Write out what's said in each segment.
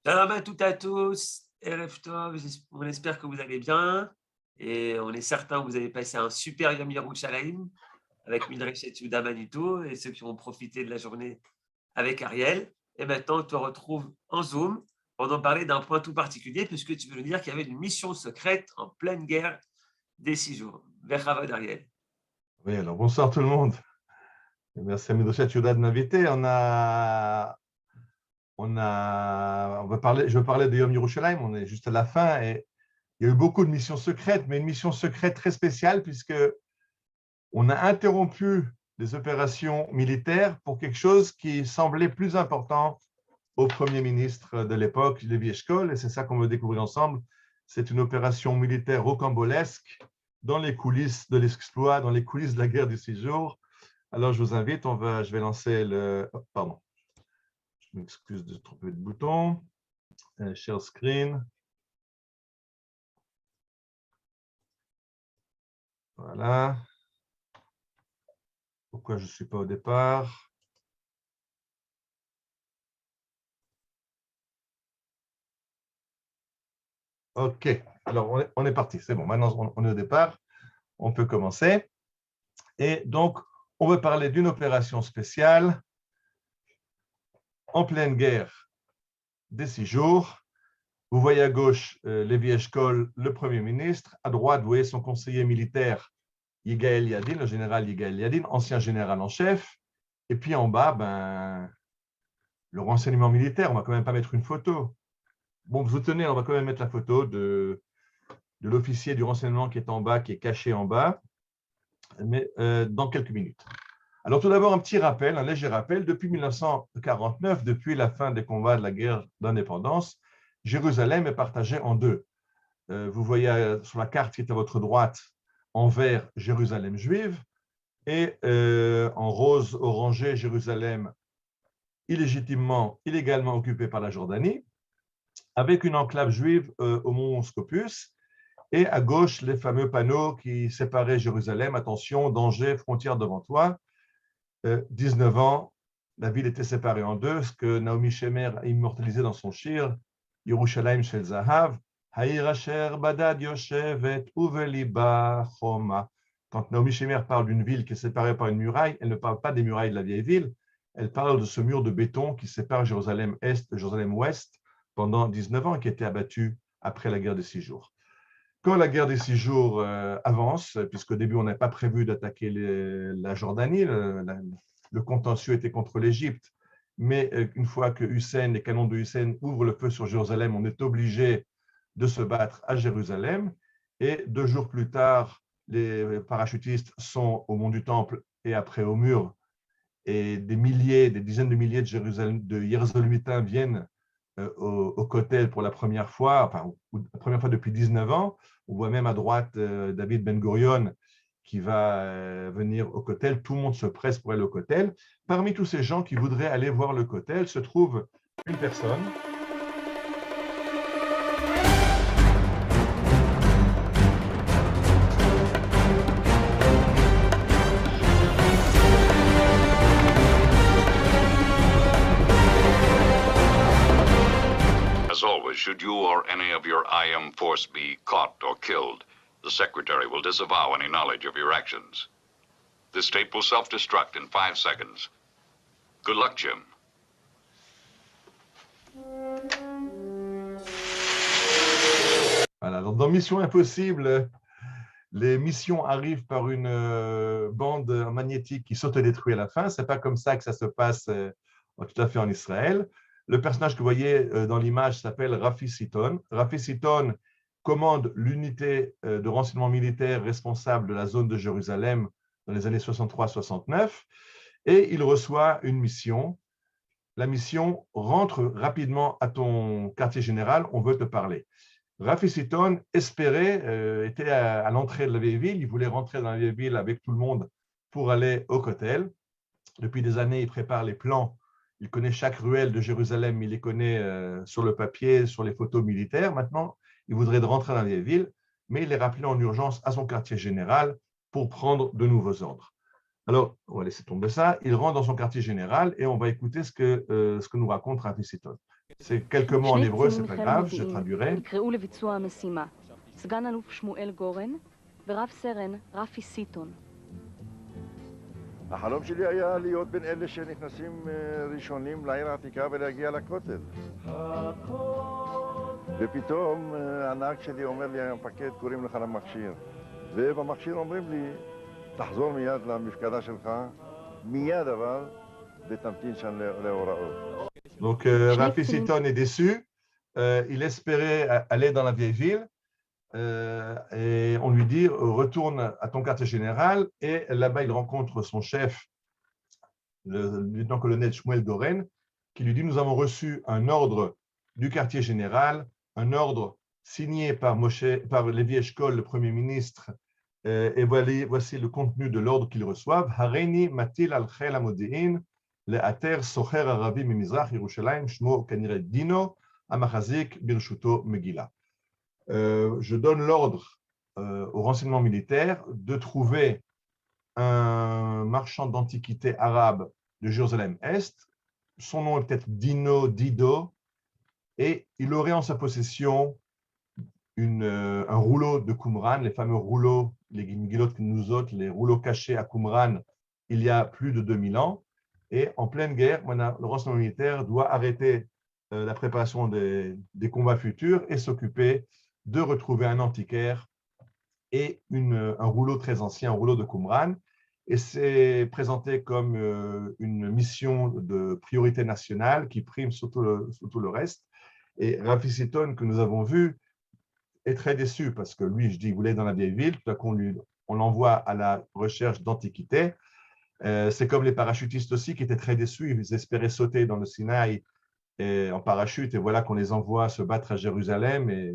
Shalom à toutes et à tous, Erev Tov, on espère que vous allez bien et on est certain que vous avez passé un super Yom Yerushalayim avec Midreshet Yehuda Manitou et ceux qui ont profité de la journée avec Ariel. Et maintenant, on te retrouve en Zoom pour nous parler d'un point tout particulier puisque tu veux nous dire qu'il y avait une mission secrète en pleine guerre des 6 jours. Vechavod Ariel. Oui, alors bonsoir tout le monde. Et merci à Midreshet Yehuda de m'inviter. Je veux parler de Yom Yerushalayim, on est juste à la fin et il y a eu beaucoup de missions secrètes, mais une mission secrète très spéciale puisque on a interrompu les opérations militaires pour quelque chose qui semblait plus important au Premier ministre de l'époque, Lévi Eshkol, et c'est ça qu'on veut découvrir ensemble. C'est une opération militaire rocambolesque dans les coulisses de l'exploit, dans les coulisses de la guerre des 6 jours. Alors, je vous invite, je vais lancer le... Oh, pardon, je m'excuse de tromper de bouton. Share screen. Voilà. Pourquoi je ne suis pas au départ? OK. Alors, on est parti. C'est bon. Maintenant, on est au départ. On peut commencer. Et donc, on veut parler d'une opération spéciale en pleine guerre des 6 jours. Vous voyez à gauche Lévi Eshkol, le Premier ministre. À droite, vous voyez son conseiller militaire, Yigael Yadin, le général Yigael Yadin, ancien général en chef. Et puis en bas, le renseignement militaire, on ne va quand même pas mettre une photo. Bon, vous tenez, on va quand même mettre la photo de l'officier du renseignement qui est en bas, qui est caché en bas, mais dans quelques minutes. Alors tout d'abord, un petit rappel, un léger rappel. Depuis 1949, depuis la fin des combats de la guerre d'indépendance, Jérusalem est partagée en deux. Vous voyez sur la carte qui est à votre droite, en vert, Jérusalem juive, et en rose orangé, Jérusalem illégitimement, illégalement occupée par la Jordanie, avec une enclave juive au mont Scopus, et à gauche, les fameux panneaux qui séparaient Jérusalem. Attention, danger, frontière devant toi. 19 ans, la ville était séparée en deux, ce que Naomi Shemer a immortalisé dans son shir, Yerushalayim Shel Zahav, Haïr Asher Badad Yoshevet Uveliba Choma. Quand Naomi Shemer parle d'une ville qui est séparée par une muraille, elle ne parle pas des murailles de la vieille ville, elle parle de ce mur de béton qui sépare Jérusalem-Est de Jérusalem-Ouest pendant 19 ans, qui a été abattu après la guerre des 6 jours. Quand la guerre des 6 jours avance, puisqu'au début, on n'a pas prévu d'attaquer la Jordanie, le contentieux était contre l'Égypte, mais une fois que les canons de Hussein ouvrent le feu sur Jérusalem, on est obligé de se battre à Jérusalem. Et 2 jours plus tard, les parachutistes sont au mont du Temple et après au mur, et des dizaines de milliers de Jérusalémiens viennent au Kotel pour la première fois, la première fois depuis 19 ans. On voit même à droite David Ben Gurion qui va venir au Kotel. Tout le monde se presse pour aller au Kotel. Parmi tous ces gens qui voudraient aller voir le Kotel se trouve une personne. As always, should you or any of your IM force be caught or killed, the Secretary will disavow any knowledge of your actions. This tape will self-destruct in 5 seconds. Good luck, Jim. Voilà, donc dans Mission Impossible, les missions arrivent par une bande magnétique qui s'autodétruit à la fin. Ce n'est pas comme ça que ça se passe tout à fait en Israël. Le personnage que vous voyez dans l'image s'appelle Rafi Siton. Rafi Siton commande l'unité de renseignement militaire responsable de la zone de Jérusalem dans les années 63-69 et il reçoit une mission. La mission rentre rapidement à ton quartier général, on veut te parler. Rafi Siton espérait, était à l'entrée de la vieille ville, il voulait rentrer dans la vieille ville avec tout le monde pour aller au Kotel. Depuis des années, il prépare les plans, il connaît chaque ruelle de Jérusalem, il les connaît sur le papier, sur les photos militaires. Maintenant, il voudrait rentrer dans la vieille ville, mais il est rappelé en urgence à son quartier général pour prendre de nouveaux ordres. Alors, on va laisser tomber ça. Il rentre dans son quartier général et on va écouter ce que nous raconte Rafi Siton. C'est quelques mots en hébreu, c'est pas grave, je traduirai. נקראו לביצוע המשימה. סגן אלוף שמואל גורן ורב סרן רפי סיטון. החלום שלי היה להיות בין אלה שנכנסים ראשונים לעיר העתיקה ולהגיע לכותל. ופתאום הנהג שלי אומר לי, המפקד, קוראים לך למכשיר. ובמכשיר אומרים לי, תחזור מיד למפקדה שלך, מיד אבל, ותמתין שם להוראות. Donc, Rafi Siton est déçu. Il espérait aller dans la vieille ville. Et on lui dit, retourne à ton quartier général. Et là-bas, il rencontre son chef, le lieutenant-colonel Shmuel Goren, qui lui dit, nous avons reçu un ordre du quartier général, un ordre signé par Levi Eshkol, le Premier ministre. Et voici le contenu de l'ordre qu'ils reçoivent. Hareini matil al chel hamodi'in le'ater socher arabi mimizrach Yerushalayim shmo kanire Dino amachazik birshuto Megillah. Je donne l'ordre au renseignement militaire de trouver un marchand d'antiquités arabe de Jérusalem-Est. Son nom est peut-être Dido, et il aurait en sa possession un rouleau de Qumran, les fameux rouleaux, les Megillot Knuzot, les rouleaux cachés à Qumran il y a plus de 2000 ans. Et en pleine guerre, le renseignement militaire doit arrêter la préparation des combats futurs et s'occuper de retrouver un antiquaire et un rouleau très ancien, un rouleau de Qumran. Et c'est présenté comme une mission de priorité nationale qui prime sur tout le reste. Et Rafi Siton, que nous avons vu, est très déçu parce que lui, je dis, il voulait dans la vieille ville, tout à coup on l'envoie à la recherche d'antiquités. C'est comme les parachutistes aussi qui étaient très déçus, ils espéraient sauter dans le Sinaï en parachute et voilà qu'on les envoie se battre à Jérusalem et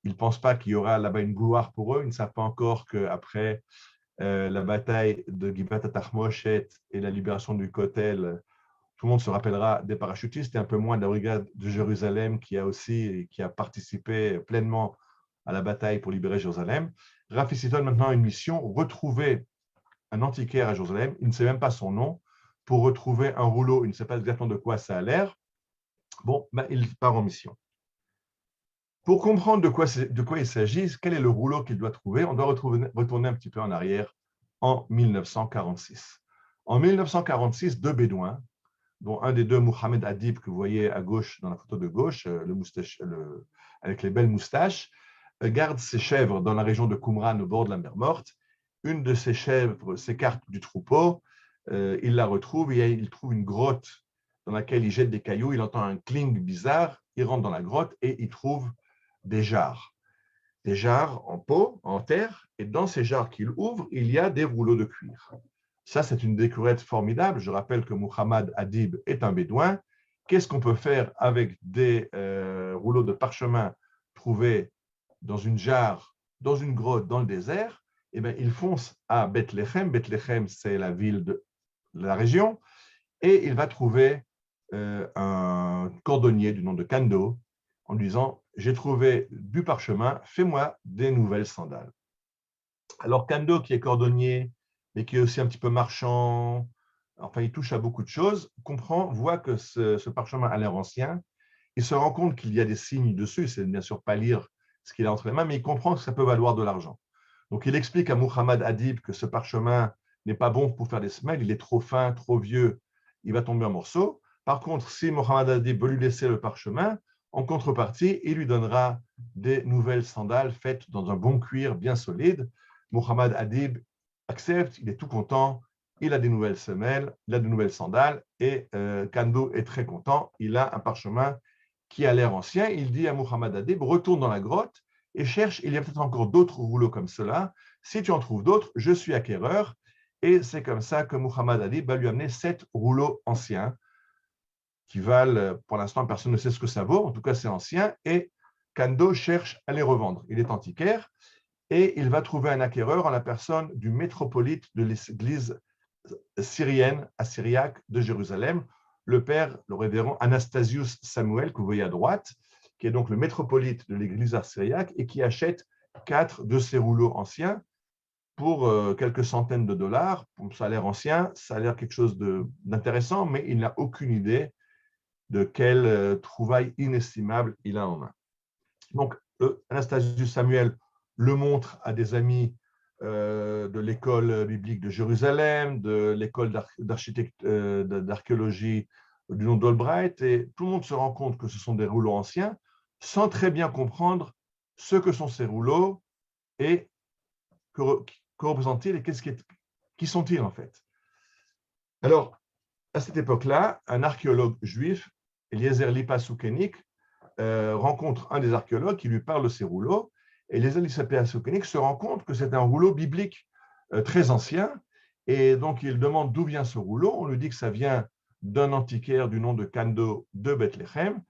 ils ne pensent pas qu'il y aura là-bas une gloire pour eux, ils ne savent pas encore qu'après la bataille de Givat Atachmoshet et la libération du Kotel, tout le monde se rappellera des parachutistes et un peu moins de la brigade de Jérusalem qui a participé pleinement à la bataille pour libérer Jérusalem. Rafi Siton maintenant a une mission, retrouver un antiquaire à Jérusalem, il ne sait même pas son nom, pour retrouver un rouleau, il ne sait pas exactement de quoi ça a l'air. Bon, il part en mission. Pour comprendre de quoi il s'agit, quel est le rouleau qu'il doit trouver, on doit retourner un petit peu en arrière en 1946. En 1946, deux Bédouins, dont un des deux, Mohamed Adib, que vous voyez à gauche, dans la photo de gauche, avec les belles moustaches, garde ses chèvres dans la région de Qumran, au bord de la mer Morte. Une de ces chèvres s'écarte du troupeau, il la retrouve, et il trouve une grotte dans laquelle il jette des cailloux, il entend un cling bizarre, il rentre dans la grotte et il trouve des jarres en peau, en terre, et dans ces jarres qu'il ouvre, il y a des rouleaux de cuir. Ça, c'est une découverte formidable. Je rappelle que Mohamed Adib est un bédouin. Qu'est-ce qu'on peut faire avec des rouleaux de parchemin trouvés dans une jarre, dans une grotte, dans le désert? Eh bien, il fonce à Bethléem. Bethléem, c'est la ville de la région. Et il va trouver un cordonnier du nom de Kando en lui disant « J'ai trouvé du parchemin, fais-moi des nouvelles sandales. » Alors, Kando, qui est cordonnier, mais qui est aussi un petit peu marchand, enfin, il touche à beaucoup de choses, voit que ce parchemin a l'air ancien, il se rend compte qu'il y a des signes dessus, il ne sait bien sûr pas lire ce qu'il a entre les mains, mais il comprend que ça peut valoir de l'argent. Donc, il explique à Mohamed Adib que ce parchemin n'est pas bon pour faire des semelles, il est trop fin, trop vieux, il va tomber en morceaux. Par contre, si Mohamed Adib veut lui laisser le parchemin, en contrepartie, il lui donnera des nouvelles sandales faites dans un bon cuir bien solide. Mohamed Adib accepte, il est tout content, il a des nouvelles semelles, il a de nouvelles sandales et Kando est très content, il a un parchemin qui a l'air ancien. Il dit à Mohamed Adib, retourne dans la grotte et cherche, il y a peut-être encore d'autres rouleaux comme cela. Si tu en trouves d'autres, je suis acquéreur. Et c'est comme ça que Mohamed Adib va lui amener 7 rouleaux anciens qui valent, pour l'instant, personne ne sait ce que ça vaut, en tout cas c'est ancien, et Kando cherche à les revendre. Il est antiquaire et il va trouver un acquéreur en la personne du métropolite de l'église syrienne, assyriaque de Jérusalem, le père, le révérend Anastasius Samuel, que vous voyez à droite, qui est donc le métropolite de l'église assyriaque et qui achète 4 de ces rouleaux anciens pour quelques centaines de dollars. Ça a l'air ancien, ça a l'air quelque chose d'intéressant, mais il n'a aucune idée de quelle trouvaille inestimable il a en main. Donc, Anastasius Samuel le montre à des amis de l'école biblique de Jérusalem, de l'école d'archéologie du nom d'Albright, et tout le monde se rend compte que ce sont des rouleaux anciens, sans très bien comprendre ce que sont ces rouleaux et que représentent-ils et qui sont-ils en fait. Alors, à cette époque-là, un archéologue juif, Eliezer Lipa Soukenik, rencontre un des archéologues qui lui parle de ces rouleaux, et Eliezer Lipa Soukenik se rend compte que c'est un rouleau biblique très ancien, et donc il demande d'où vient ce rouleau. On lui dit que ça vient d'un antiquaire du nom de Kando de Bethléem,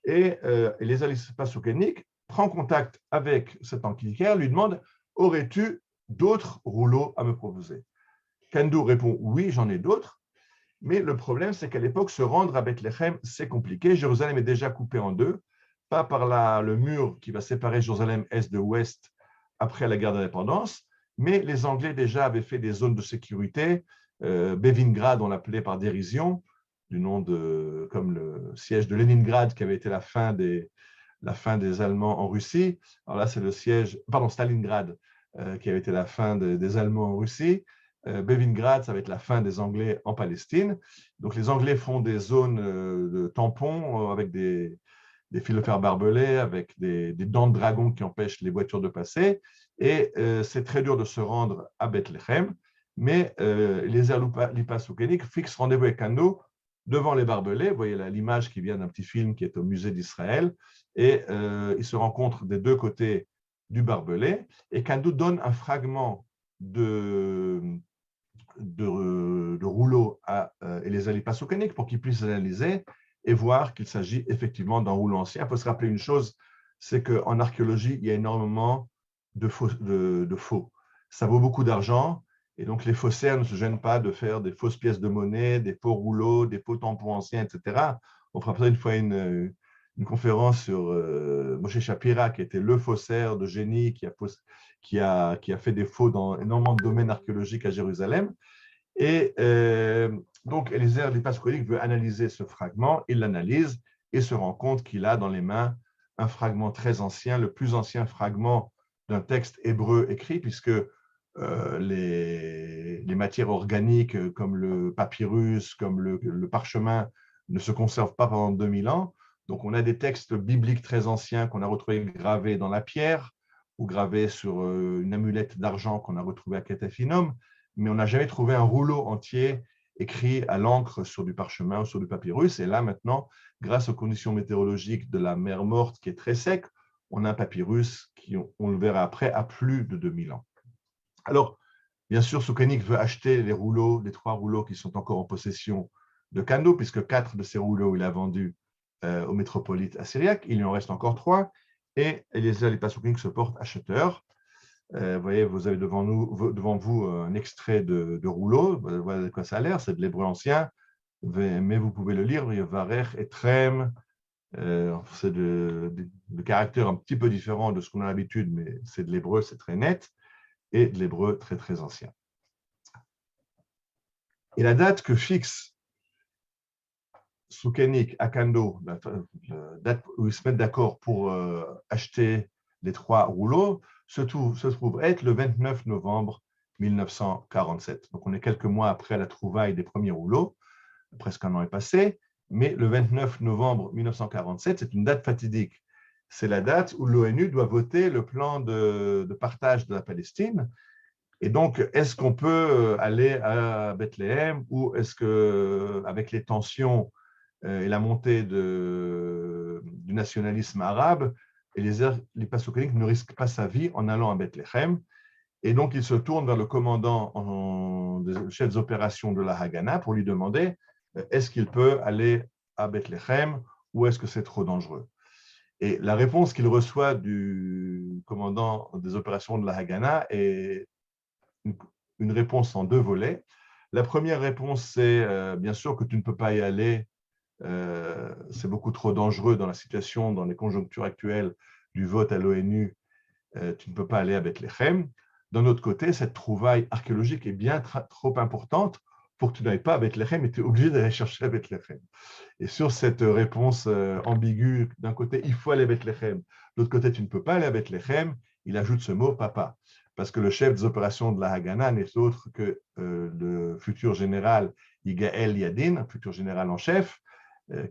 et Eliezer Lipa Soukenik prend contact avec cet antiquaire, lui demande « Aurais-tu d'autres rouleaux à me proposer ?» Kando répond « Oui, j'en ai d'autres. » Mais le problème, c'est qu'à l'époque, se rendre à Bethléem, c'est compliqué. Jérusalem est déjà coupée en deux, pas par le mur qui va séparer Jérusalem est de ouest après la guerre d'indépendance, mais les Anglais déjà avaient fait des zones de sécurité. Bevingrad, on l'appelait par dérision, du nom comme le siège de Leningrad qui avait été la fin des Allemands en Russie. Alors là, c'est le siège, pardon, Stalingrad, qui avait été la fin des Allemands en Russie. Bevingrad, ça va être la fin des Anglais en Palestine. Donc, les Anglais font des zones de tampons avec des fils de fer barbelés, avec des dents de dragon qui empêchent les voitures de passer. Et c'est très dur de se rendre à Bethléem. Mais Eliezer Lipa Soukenik fixe rendez-vous avec Kando devant les barbelés. Vous voyez l'image qui vient d'un petit film qui est au musée d'Israël. Et ils se rencontrent des deux côtés du barbelé. Et Kando donne un fragment de rouleau à Eliezer Lipa Soukenik pour qu'il puisse l'analyser et voir qu'il s'agit effectivement d'un rouleau ancien. Il faut se rappeler une chose, c'est qu'en archéologie, il y a énormément de faux. Ça vaut beaucoup d'argent, et donc les faussaires ne se gênent pas de faire des fausses pièces de monnaie, des faux rouleaux, des faux tampons anciens, etc. On fera peut-être une fois une conférence sur Moshe Shapira, qui était le faussaire de génie, qui a fait des faux dans énormément de domaines archéologiques à Jérusalem. Et donc, Eliezer Lipa Soukenik veut analyser ce fragment, il l'analyse et se rend compte qu'il a dans les mains un fragment très ancien, le plus ancien fragment d'un texte hébreu écrit, puisque les matières organiques comme le papyrus, comme le parchemin ne se conservent pas pendant 2000 ans. Donc, on a des textes bibliques très anciens qu'on a retrouvés gravés dans la pierre ou gravés sur une amulette d'argent qu'on a retrouvée à Ketephinom, mais on n'a jamais trouvé un rouleau entier écrit à l'encre sur du parchemin ou sur du papyrus. Et là, maintenant, grâce aux conditions météorologiques de la mer Morte qui est très sec, on a un papyrus qui, on le verra après, a plus de 2000 ans. Alors, bien sûr, Soukenik veut acheter les 3 rouleaux qui sont encore en possession de Kando, puisque 4 de ces rouleaux, il a vendus au métropolite assyriaque. Il lui en reste encore 3. Et Eliezer Lipa Soukenik se porte acheteur. Vous voyez, vous avez devant vous un extrait de rouleau. Voilà de quoi ça a l'air. C'est de l'hébreu ancien, mais vous pouvez le lire. Varech et Trem. C'est de caractères un petit peu différents de ce qu'on a l'habitude, mais c'est de l'hébreu, c'est très net, et de l'hébreu très, très ancien. Et la date que fixe Soukenik à Kando, la date où ils se mettent d'accord pour acheter les 3 rouleaux, se trouve être le 29 novembre 1947. Donc, on est quelques mois après la trouvaille des premiers rouleaux, presque un an est passé, mais le 29 novembre 1947, c'est une date fatidique. C'est la date où l'ONU doit voter le plan de partage de la Palestine. Et donc, est-ce qu'on peut aller à Bethléem ou est-ce qu'avec les tensions et la montée du nationalisme arabe, Eliezer Lipa Soukenik ne risque pas sa vie en allant à Bethléem. Et donc, il se tourne vers le commandant des chefs d'opération de la Haganah pour lui demander est-ce qu'il peut aller à Bethléem ou est-ce que c'est trop dangereux? Et la réponse qu'il reçoit du commandant des opérations de la Haganah est une réponse en 2 volets. La première réponse, c'est bien sûr que tu ne peux pas y aller. C'est beaucoup trop dangereux dans la situation, dans les conjonctures actuelles du vote à l'ONU. Tu ne peux pas aller à Bethléem. D'un autre côté, cette trouvaille archéologique est bien trop importante pour que tu n'ailles pas à Bethléem et tu es obligé d'aller chercher à Bethléem. Et sur cette réponse ambiguë, d'un côté, il faut aller à Bethléem, de l'autre côté, tu ne peux pas aller à Bethléem, il ajoute ce mot papa. Parce que le chef des opérations de la Haganah n'est autre que le futur général Yigael Yadin, futur général en chef,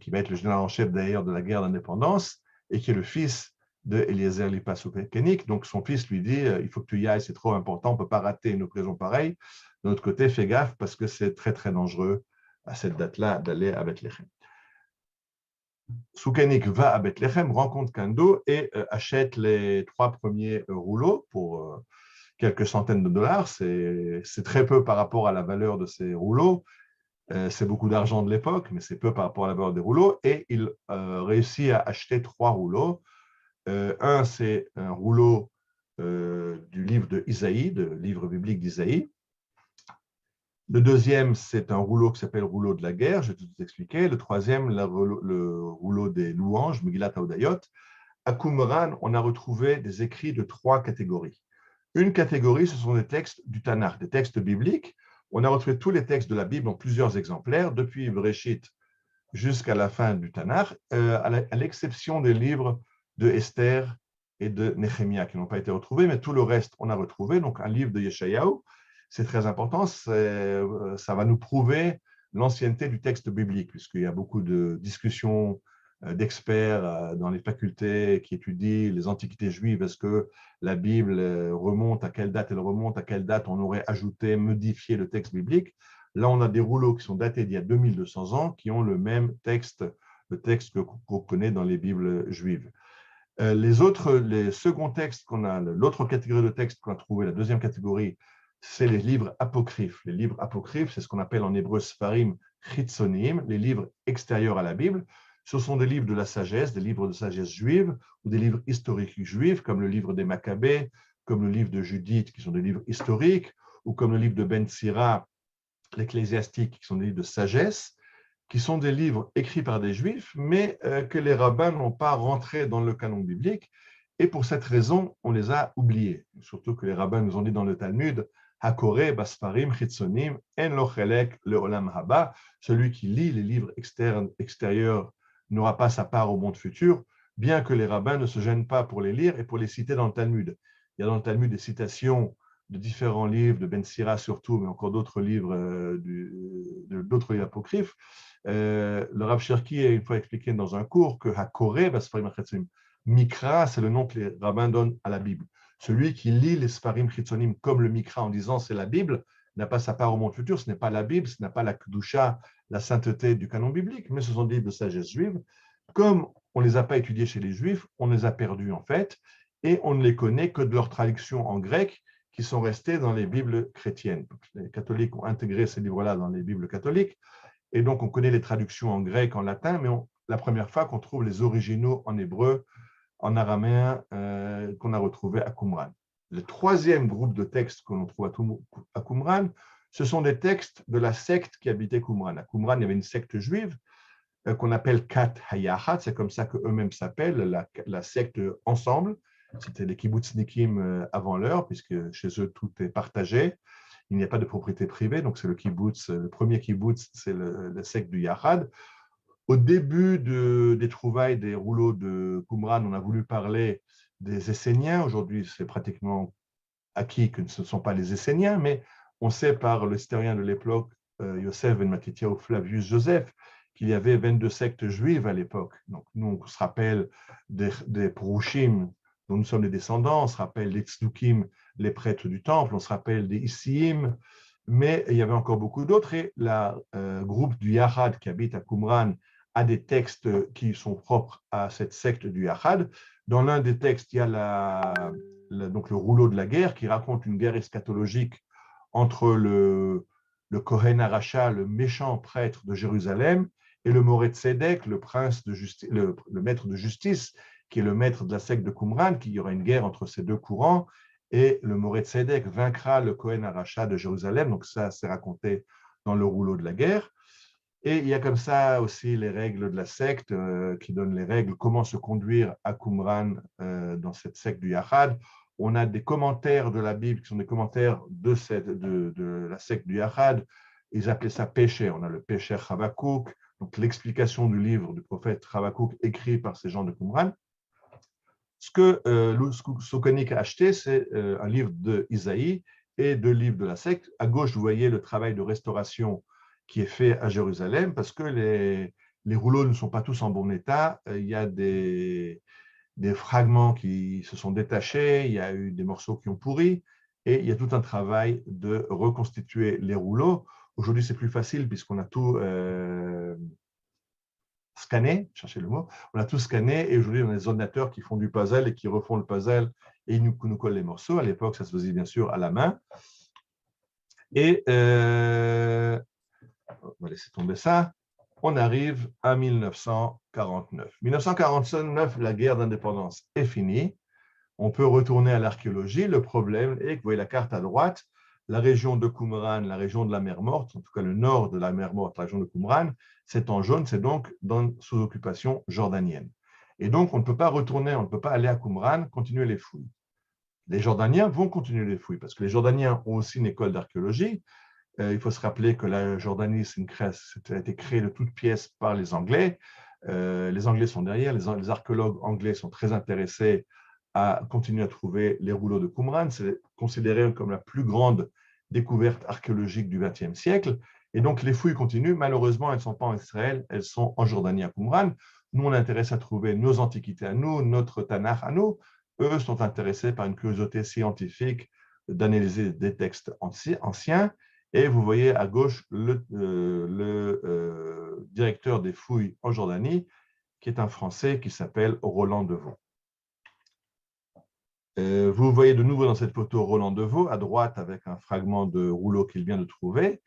qui va être le général en chef d'ailleurs de la guerre d'indépendance, et qui est le fils de Eliezer Lipas Upekenik. Donc son fils lui dit, il faut que tu y ailles, c'est trop important, on ne peut pas rater une occasion pareille. De l'autre côté, fais gaffe parce que c'est très très dangereux à cette date-là d'aller à Bethléem. Soukenik va à Bethléem, rencontre Kando et achète les 3 premiers rouleaux pour quelques centaines de dollars. C'est très peu par rapport à la valeur de ces rouleaux. C'est beaucoup d'argent de l'époque, mais c'est peu par rapport à la valeur des rouleaux. Et il réussit à acheter 3 rouleaux. Un, c'est un rouleau du livre de Isaïe, de livre biblique d'Isaïe. Le deuxième, c'est un rouleau qui s'appelle rouleau de la guerre, je vais tout vous expliquer. Le troisième, le rouleau des louanges, Megillat Haodayot. À Qumran, on a retrouvé des écrits de 3 catégories. Une catégorie, ce sont des textes du Tanakh, des textes bibliques. On a retrouvé tous les textes de la Bible en plusieurs exemplaires, depuis Bereshit jusqu'à la fin du Tanakh, à l'exception des livres de Esther et de Néhémia qui n'ont pas été retrouvés, mais tout le reste, on a retrouvé. Donc, un livre de Yeshayahu, c'est très important, ça va nous prouver l'ancienneté du texte biblique, puisqu'il y a beaucoup de discussions d'experts dans les facultés qui étudient les antiquités juives. Est-ce que la Bible remonte, à quelle date elle remonte, à quelle date on aurait ajouté, modifié le texte biblique? Là, on a des rouleaux qui sont datés d'il y a 2200 ans, qui ont le même texte, le texte qu'on connaît dans les Bibles juives. Les seconds textes qu'on a, l'autre catégorie de textes qu'on a trouvé, la deuxième catégorie, c'est les livres apocryphes. Les livres apocryphes, c'est ce qu'on appelle en hébreu Sfarim Chitzonim, les livres extérieurs à la Bible. Ce sont des livres de la sagesse, des livres de sagesse juive, ou des livres historiques juifs, comme le livre des Maccabées, comme le livre de Judith, qui sont des livres historiques, ou comme le livre de Ben Sira, l'Ecclésiastique, qui sont des livres de sagesse, qui sont des livres écrits par des juifs, mais que les rabbins n'ont pas rentrés dans le canon biblique. Et pour cette raison, on les a oubliés. Surtout que les rabbins nous ont dit dans le Talmud, Hakore basfarim chitzonim en lo chelek leolam haba. Celui qui lit les livres extérieurs n'aura pas sa part au monde futur, bien que les rabbins ne se gênent pas pour les lire et pour les citer dans le Talmud. Il y a dans le Talmud des citations de différents livres, de Ben Sira surtout, mais encore d'autres livres, d'autres livres apocryphes. Le Rav Cherki a une fois expliqué dans un cours que Hakore basfarim chitzonim, Mikra, c'est le nom que les rabbins donnent à la Bible. Celui qui lit les Sfarim Chitzonim comme le Mikra en disant c'est la Bible, n'a pas sa part au monde futur, ce n'est pas la Bible, ce n'est pas la Kedusha, la sainteté du canon biblique, mais ce sont des livres de sagesse juive. Comme on ne les a pas étudiés chez les Juifs, on les a perdus en fait, et on ne les connaît que de leur traduction en grec qui sont restés dans les Bibles chrétiennes. Les catholiques ont intégré ces livres-là dans les Bibles catholiques, et donc on connaît les traductions en grec, en latin, mais la première fois qu'on trouve les originaux en hébreu, en araméen, qu'on a retrouvé à Qumran. Le troisième groupe de textes qu'on trouve à Qumran, ce sont des textes de la secte qui habitait Qumran. À Qumran, il y avait une secte juive qu'on appelle Kat Hayachat, c'est comme ça qu'eux-mêmes s'appellent, la secte ensemble. C'était les kibbutznikim avant l'heure, puisque chez eux, tout est partagé. Il n'y a pas de propriété privée, donc c'est le kibbutz, le premier kibbutz, c'est la secte du Yachad. Au début des trouvailles des rouleaux de Qumran, on a voulu parler des Esséniens. Aujourd'hui, c'est pratiquement acquis que ce ne sont pas les Esséniens, mais on sait par l'historien de l'époque, Yosef ben Matityahu Flavius Joseph, qu'il y avait 22 sectes juives à l'époque. Donc, nous, on se rappelle des Prouchim, dont nous sommes les descendants, on se rappelle des Tzdukim, les prêtres du temple, on se rappelle des Issim, mais il y avait encore beaucoup d'autres. Et le groupe du Yachad qui habite à Qumran a des textes qui sont propres à cette secte du Yachad. Dans l'un des textes, il y a donc le rouleau de la guerre qui raconte une guerre eschatologique entre le Kohen Aracha, le méchant prêtre de Jérusalem, et le Moré Tzedek, le maître de justice, qui est le maître de la secte de Qumran, qu'il y aura une guerre entre ces deux courants, et le Moré Tzedek vaincra le Kohen Aracha de Jérusalem. Donc ça, c'est raconté dans le rouleau de la guerre. Et il y a comme ça aussi les règles de la secte qui donnent les règles, comment se conduire à Qumran dans cette secte du Yachad. On a des commentaires de la Bible qui sont des commentaires de la secte du Yachad. Ils appelaient ça péché. On a le péché Habakkuk, donc l'explication du livre du prophète Habakkuk écrit par ces gens de Qumran. Ce que Soukonik a acheté, c'est un livre d'Isaïe et deux livres de la secte. À gauche, vous voyez le travail de restauration qui est fait à Jérusalem parce que les rouleaux ne sont pas tous en bon état. Il y a des fragments qui se sont détachés, il y a eu des morceaux qui ont pourri, et il y a tout un travail de reconstituer les rouleaux. Aujourd'hui, c'est plus facile puisqu'on a tout scanné, cherchez le mot, on a tout scanné, et aujourd'hui, on a des ordinateurs qui font du puzzle et qui refont le puzzle et ils nous collent les morceaux. À l'époque, ça se faisait bien sûr à la main. Et on va laisser tomber ça. On arrive à 1949. 1949, la guerre d'indépendance est finie. On peut retourner à l'archéologie. Le problème est que vous voyez la carte à droite, la région de Qumran, la région de la mer Morte, en tout cas le nord de la mer Morte, la région de Qumran, c'est en jaune, c'est donc sous occupation jordanienne. Et donc, on ne peut pas retourner, on ne peut pas aller à Qumran, continuer les fouilles. Les Jordaniens vont continuer les fouilles parce que les Jordaniens ont aussi une école d'archéologie. Il faut se rappeler que la Jordanie, ça a été créé de toutes pièces par les Anglais. Les Anglais sont derrière, les archéologues anglais sont très intéressés à continuer à trouver les rouleaux de Qumran. C'est considéré comme la plus grande découverte archéologique du XXe siècle. Et donc, les fouilles continuent. Malheureusement, elles ne sont pas en Israël, elles sont en Jordanie, à Qumran. Nous, on intéresse à trouver nos antiquités à nous, notre Tanakh à nous. Eux sont intéressés par une curiosité scientifique d'analyser des textes anciens. Et vous voyez à gauche le directeur des fouilles en Jordanie, qui est un Français qui s'appelle Roland Deveau. Vous voyez de nouveau dans cette photo Roland Deveau, à droite avec un fragment de rouleau qu'il vient de trouver,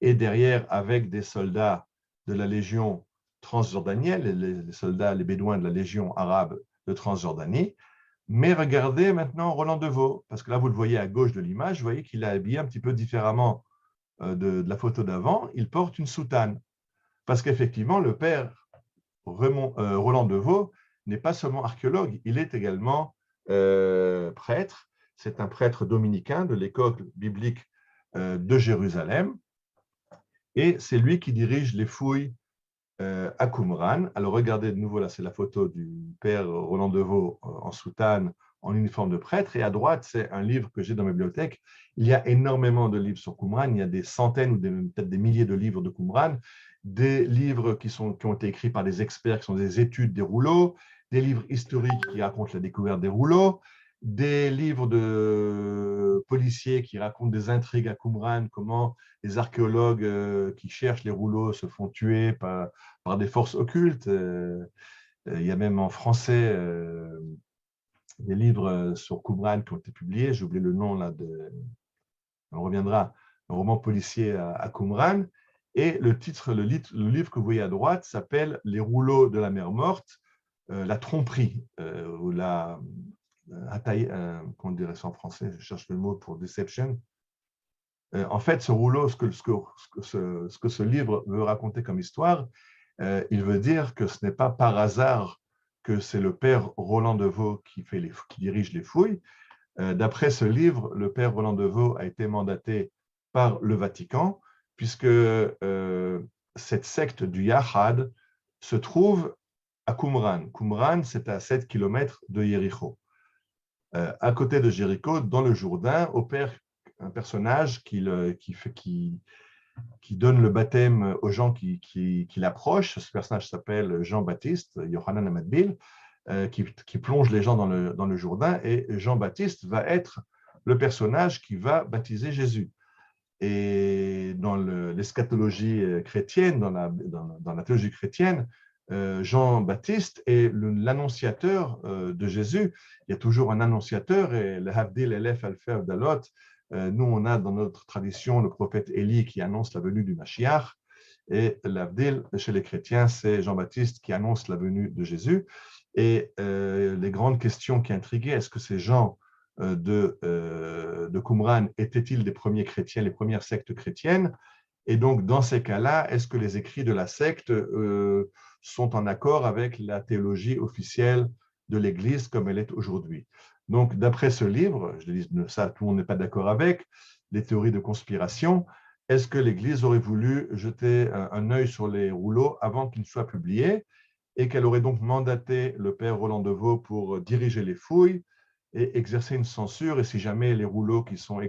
et derrière avec des soldats de la Légion transjordanienne, les soldats, les bédouins de la Légion arabe de Transjordanie. Mais regardez maintenant Roland Deveau, parce que là vous le voyez à gauche de l'image, vous voyez qu'il est habillé un petit peu différemment de la photo d'avant. Il porte une soutane, parce qu'effectivement le père Roland Deveau n'est pas seulement archéologue, il est également prêtre. C'est un prêtre dominicain de l'école biblique de Jérusalem, et c'est lui qui dirige les fouilles à Qumran. Alors regardez de nouveau, là c'est la photo du père Roland Deveau en soutane, en uniforme de prêtre, et à droite c'est un livre que j'ai dans ma bibliothèque. Il y a énormément de livres sur Qumran, il y a des centaines ou peut-être des milliers de livres de Qumran, des livres qui ont été écrits par des experts qui sont des études des rouleaux, des livres historiques qui racontent la découverte des rouleaux, des livres de policiers qui racontent des intrigues à Qumran, comment les archéologues qui cherchent les rouleaux se font tuer par des forces occultes. Il y a même en français des livres sur Qumran qui ont été publiés. J'ai oublié le nom là on reviendra, un roman policier à Qumran. Et le livre que vous voyez à droite s'appelle Les rouleaux de la mer Morte, la tromperie, ou la comment on dirait ça en français, je cherche le mot pour deception. En fait, ce rouleau, ce que ce livre veut raconter comme histoire, il veut dire que ce n'est pas par hasard que c'est le père Roland Deveau qui dirige les fouilles. D'après ce livre, le père Roland Deveau a été mandaté par le Vatican, puisque cette secte du Yachad se trouve à Qumran. Qumran, c'est à 7 km de Jéricho. À côté de Jéricho, dans le Jourdain, opère un personnage qui donne le baptême aux gens qui l'approchent. Ce personnage s'appelle Jean-Baptiste, Yohanan Amadbil, qui plonge les gens dans le Jourdain, et Jean-Baptiste va être le personnage qui va baptiser Jésus. Et dans l'eschatologie chrétienne, dans la théologie chrétienne, Jean-Baptiste est l'annonciateur de Jésus. Il y a toujours un annonciateur, et le Havdil Elef Alfer Abdalot. Nous, on a dans notre tradition le prophète Élie qui annonce la venue du Mashiach, et l'Havdil chez les chrétiens, c'est Jean-Baptiste qui annonce la venue de Jésus. Et les grandes questions qui intriguaient, est-ce que ces gens de Qumran étaient-ils des premiers chrétiens, les premières sectes chrétiennes? Et donc, dans ces cas-là, est-ce que les écrits de la secte sont en accord avec la théologie officielle de l'Église comme elle est aujourd'hui? Donc, d'après ce livre, je dis ça, tout le monde n'est pas d'accord avec, les théories de conspiration, est-ce que l'Église aurait voulu jeter un œil sur les rouleaux avant qu'ils ne soient publiés et qu'elle aurait donc mandaté le père Roland de Vaux pour diriger les fouilles et exercer une censure, et si jamais les rouleaux qui sont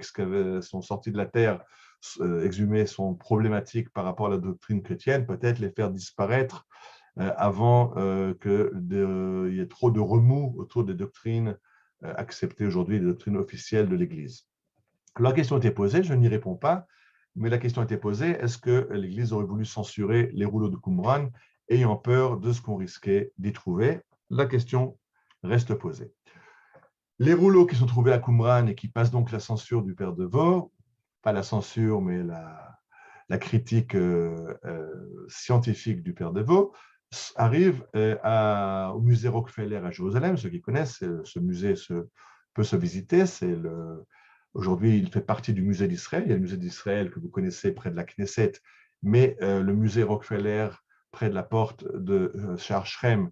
sortis de la terre, exhumés, sont problématiques par rapport à la doctrine chrétienne, peut-être les faire disparaître avant qu'il y ait trop de remous autour des doctrines acceptées aujourd'hui, des doctrines officielles de l'Église. La question était posée, je n'y réponds pas, mais la question était posée, est-ce que l'Église aurait voulu censurer les rouleaux de Qumran, ayant peur de ce qu'on risquait d'y trouver? La question reste posée. Les rouleaux qui sont trouvés à Qumran et qui passent donc la censure du père de Vaux, pas la censure, mais la critique scientifique du père de Vaux, arrivent au musée Rockefeller à Jérusalem. Ceux qui connaissent, ce musée peut se visiter. Aujourd'hui, il fait partie du musée d'Israël. Il y a le musée d'Israël que vous connaissez près de la Knesset, mais le musée Rockefeller, près de la porte de Shar Shrem,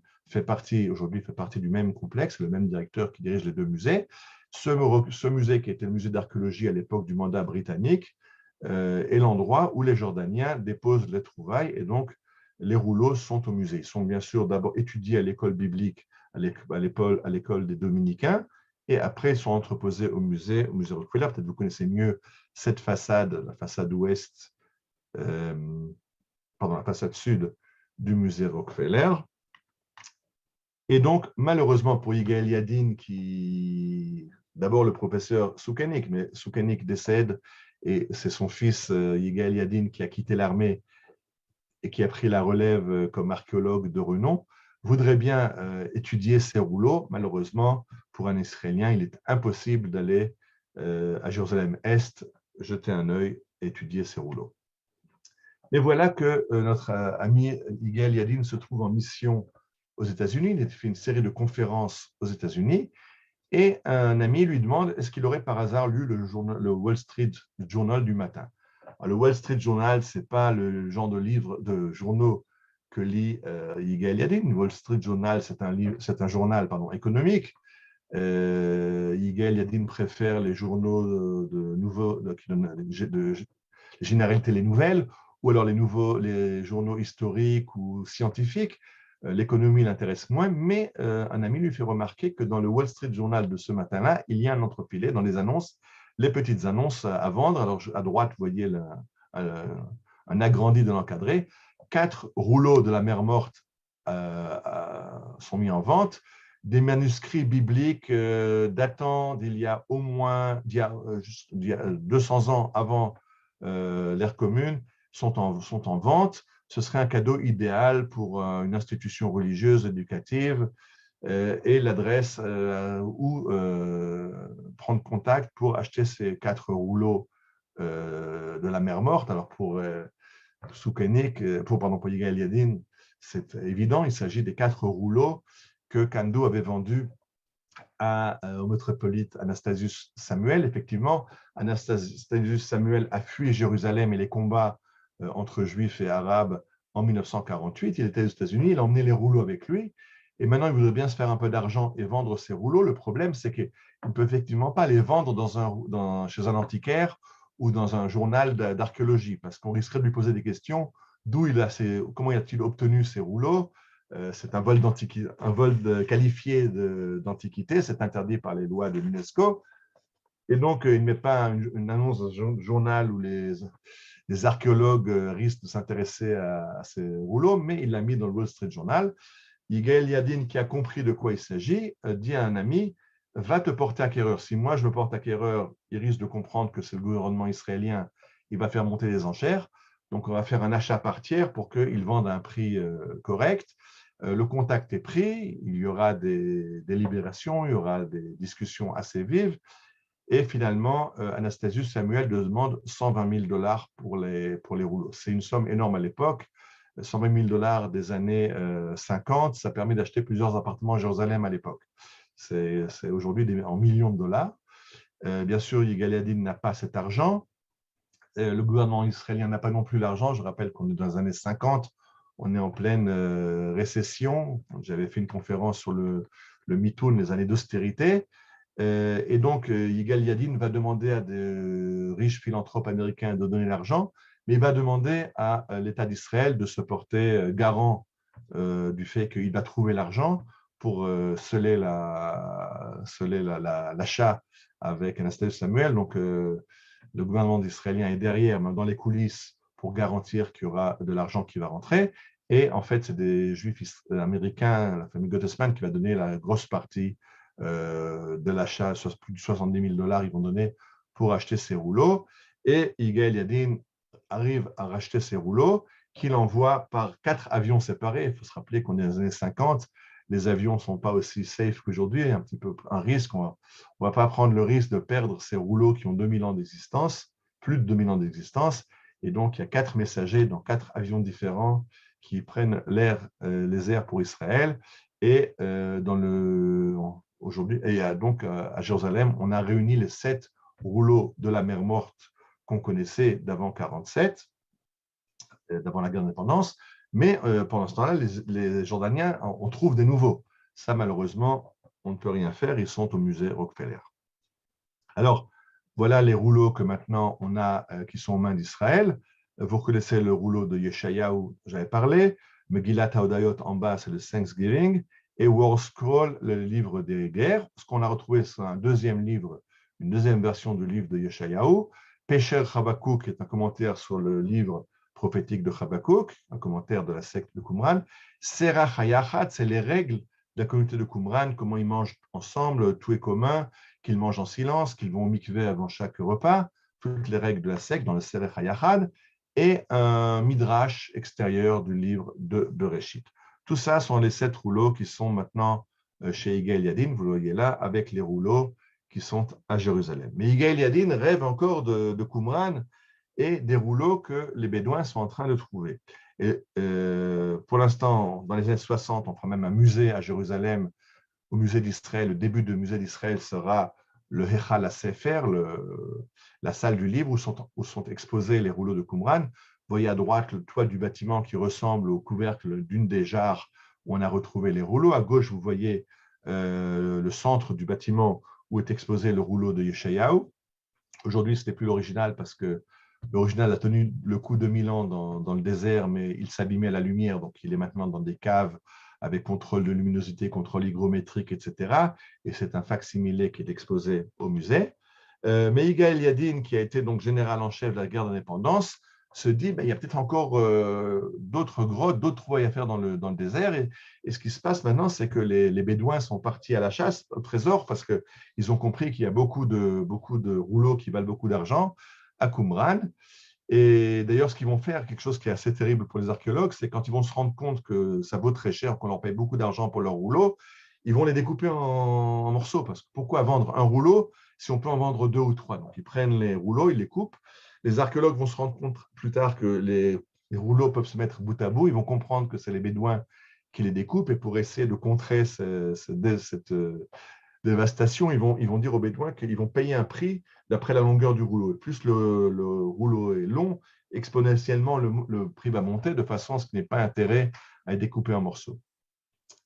aujourd'hui fait partie du même complexe, le même directeur qui dirige les deux musées. Ce musée, qui était le musée d'archéologie à l'époque du mandat britannique, est l'endroit où les Jordaniens déposent les trouvailles, et donc les rouleaux sont au musée. Ils sont bien sûr d'abord étudiés à l'école biblique, à l'école des Dominicains, et après ils sont entreposés au musée Rockefeller. Peut-être vous connaissez mieux cette façade, la façade ouest, la façade sud du musée Rockefeller. Et donc, malheureusement pour Yigael Yadin, d'abord le professeur Soukanik, mais Soukanik décède, et c'est son fils Yigael Yadin qui a quitté l'armée et qui a pris la relève comme archéologue de renom, voudrait bien étudier ces rouleaux. Malheureusement, pour un Israélien, il est impossible d'aller à Jérusalem-Est, jeter un œil, étudier ces rouleaux. Et voilà que notre ami Yigael Yadin se trouve en mission aux États-Unis. Il a fait une série de conférences aux États-Unis, et un ami lui demande est-ce qu'il aurait par hasard lu le Wall Street Journal du matin. Alors, le Wall Street Journal, ce n'est pas le genre de journaux que lit Yigael Yadin. Le Wall Street Journal, c'est un journal économique. Yigael Yadin préfère les journaux de généralité, les nouvelles, ou alors les journaux historiques ou scientifiques. L'économie l'intéresse moins, mais un ami lui fait remarquer que dans le Wall Street Journal de ce matin-là, il y a un entrefilet dans les annonces, les petites annonces à vendre. Alors, à droite, vous voyez un agrandi de l'encadré. 4 rouleaux de la mer Morte sont mis en vente. Des manuscrits bibliques datant d'il y a au moins 200 ans avant l'ère commune sont en vente. Ce serait un cadeau idéal pour une institution religieuse éducative, et l'adresse où prendre contact pour acheter ces 4 rouleaux de la mer Morte. Alors pour Soukanik, pour Yigael Yadin, c'est évident, il s'agit des 4 rouleaux que Kando avait vendus au métropolite Anastasius Samuel. Effectivement, Anastasius Samuel a fui Jérusalem et les combats entre Juifs et Arabes en 1948. Il était aux États-Unis, il a emmené les rouleaux avec lui, et maintenant il voudrait bien se faire un peu d'argent et vendre ces rouleaux. Le problème, c'est qu'il ne peut effectivement pas les vendre chez un antiquaire ou dans un journal d'archéologie, parce qu'on risquerait de lui poser des questions. Comment a-t-il obtenu ces rouleaux? C'est un vol qualifié d'antiquité, c'est interdit par les lois de l'UNESCO. Et donc, il ne met pas une annonce dans un journal où les archéologues risquent de s'intéresser à ces rouleaux, mais il l'a mis dans le Wall Street Journal. Yigael Yadin, qui a compris de quoi il s'agit, dit à un ami, va te porter acquéreur. Si moi je me porte acquéreur, il risque de comprendre que c'est le gouvernement israélien, il va faire monter les enchères. Donc, on va faire un achat par tiers pour qu'il vende à un prix correct. Le contact est pris, il y aura des délibérations, il y aura des discussions assez vives. Et finalement, Anastasius Samuel demande $120,000 pour les rouleaux. C'est une somme énorme à l'époque. $120,000 des années 50, ça permet d'acheter plusieurs appartements à Jérusalem à l'époque. C'est aujourd'hui en millions de dollars. Bien sûr, Yigael Yadin n'a pas cet argent. Le gouvernement israélien n'a pas non plus l'argent. Je rappelle qu'on est dans les années 50. On est en pleine récession. J'avais fait une conférence sur le MeToo, les années d'austérité. Et donc, Yigal Yadin va demander à des riches philanthropes américains de donner l'argent, mais il va demander à l'État d'Israël de se porter garant du fait qu'il va trouver l'argent pour sceller l'achat avec Anastasia Samuel. Donc, le gouvernement israélien est derrière, même dans les coulisses, pour garantir qu'il y aura de l'argent qui va rentrer. Et en fait, c'est des juifs américains, la famille Gottesman, qui va donner la grosse partie de l'achat, plus de 70 000 $, ils vont donner pour acheter ces rouleaux. Et Yigal Yadin arrive à racheter ces rouleaux qu'il envoie par 4 avions séparés. Il faut se rappeler qu'on est dans les années 50. Les avions ne sont pas aussi safe qu'aujourd'hui. Il y a un petit peu un risque. On ne va pas prendre le risque de perdre ces rouleaux qui ont 2000 ans d'existence, plus de 2000 ans d'existence. Et donc, il y a 4 messagers dans 4 avions différents qui prennent les airs pour Israël. Et aujourd'hui, et donc à Jérusalem, on a réuni les 7 rouleaux de la mer Morte qu'on connaissait d'avant 47, d'avant la guerre d'indépendance. Mais pendant ce temps-là, les Jordaniens, on trouve des nouveaux. Ça, malheureusement, on ne peut rien faire. Ils sont au musée Rockefeller. Alors, voilà les rouleaux que maintenant on a qui sont aux mains d'Israël. Vous connaissez le rouleau de Yeshayahu, j'avais parlé. Megillat HaOdayot en bas, c'est le Thanksgiving. Et War Scroll, le livre des guerres. Ce qu'on a retrouvé, c'est un deuxième livre, une deuxième version du livre de Yeshayahu. Pesher Habakkuk est un commentaire sur le livre prophétique de Habakkuk, un commentaire de la secte de Qumran. Serach HaYachad, c'est les règles de la communauté de Qumran, comment ils mangent ensemble, tout est commun, qu'ils mangent en silence, qu'ils vont au mikvé avant chaque repas, toutes les règles de la secte dans le Serach HaYachad, et un midrash extérieur du livre de Bereshit. Tout ça sont les 7 rouleaux qui sont maintenant chez Yigal Yadin, vous le voyez là, avec les rouleaux qui sont à Jérusalem. Mais Yigal Yadin rêve encore de Qumran et des rouleaux que les Bédouins sont en train de trouver. Et pour l'instant, dans les années 60, on fera même un musée à Jérusalem, au musée d'Israël. Le début du musée d'Israël sera le Hechal HaSefer, la salle du livre où sont exposés les rouleaux de Qumran. Vous voyez à droite le toit du bâtiment qui ressemble au couvercle d'une des jarres où on a retrouvé les rouleaux. À gauche, vous voyez le centre du bâtiment où est exposé le rouleau de Yeshayahu. Aujourd'hui, ce n'est plus l'original parce que l'original a tenu le coup de 1000 ans dans le désert, mais il s'abîmait à la lumière, donc il est maintenant dans des caves avec contrôle de luminosité, contrôle hygrométrique, etc. Et c'est un fac-similé qui est exposé au musée. Mais Yigal Yadin, qui a été donc général en chef de la guerre d'indépendance, se dit il y a peut-être encore d'autres grottes, d'autres trouvailles à faire dans le désert. Et ce qui se passe maintenant, c'est que les Bédouins sont partis à la chasse au trésor parce qu'ils ont compris qu'il y a beaucoup de rouleaux qui valent beaucoup d'argent à Qumran. Et d'ailleurs, ce qu'ils vont faire, quelque chose qui est assez terrible pour les archéologues, c'est quand ils vont se rendre compte que ça vaut très cher, qu'on leur paye beaucoup d'argent pour leurs rouleaux, ils vont les découper en morceaux. Parce que pourquoi vendre un rouleau si on peut en vendre 2 ou 3? Donc, ils prennent les rouleaux, ils les coupent. Les archéologues vont se rendre compte plus tard que les rouleaux peuvent se mettre bout à bout. Ils vont comprendre que c'est les Bédouins qui les découpent. Et pour essayer de contrer cette dévastation, ils vont dire aux Bédouins qu'ils vont payer un prix d'après la longueur du rouleau. Et plus le rouleau est long, exponentiellement, le prix va monter de façon à ce qu'il n'y ait pas intérêt à être découpé en morceaux.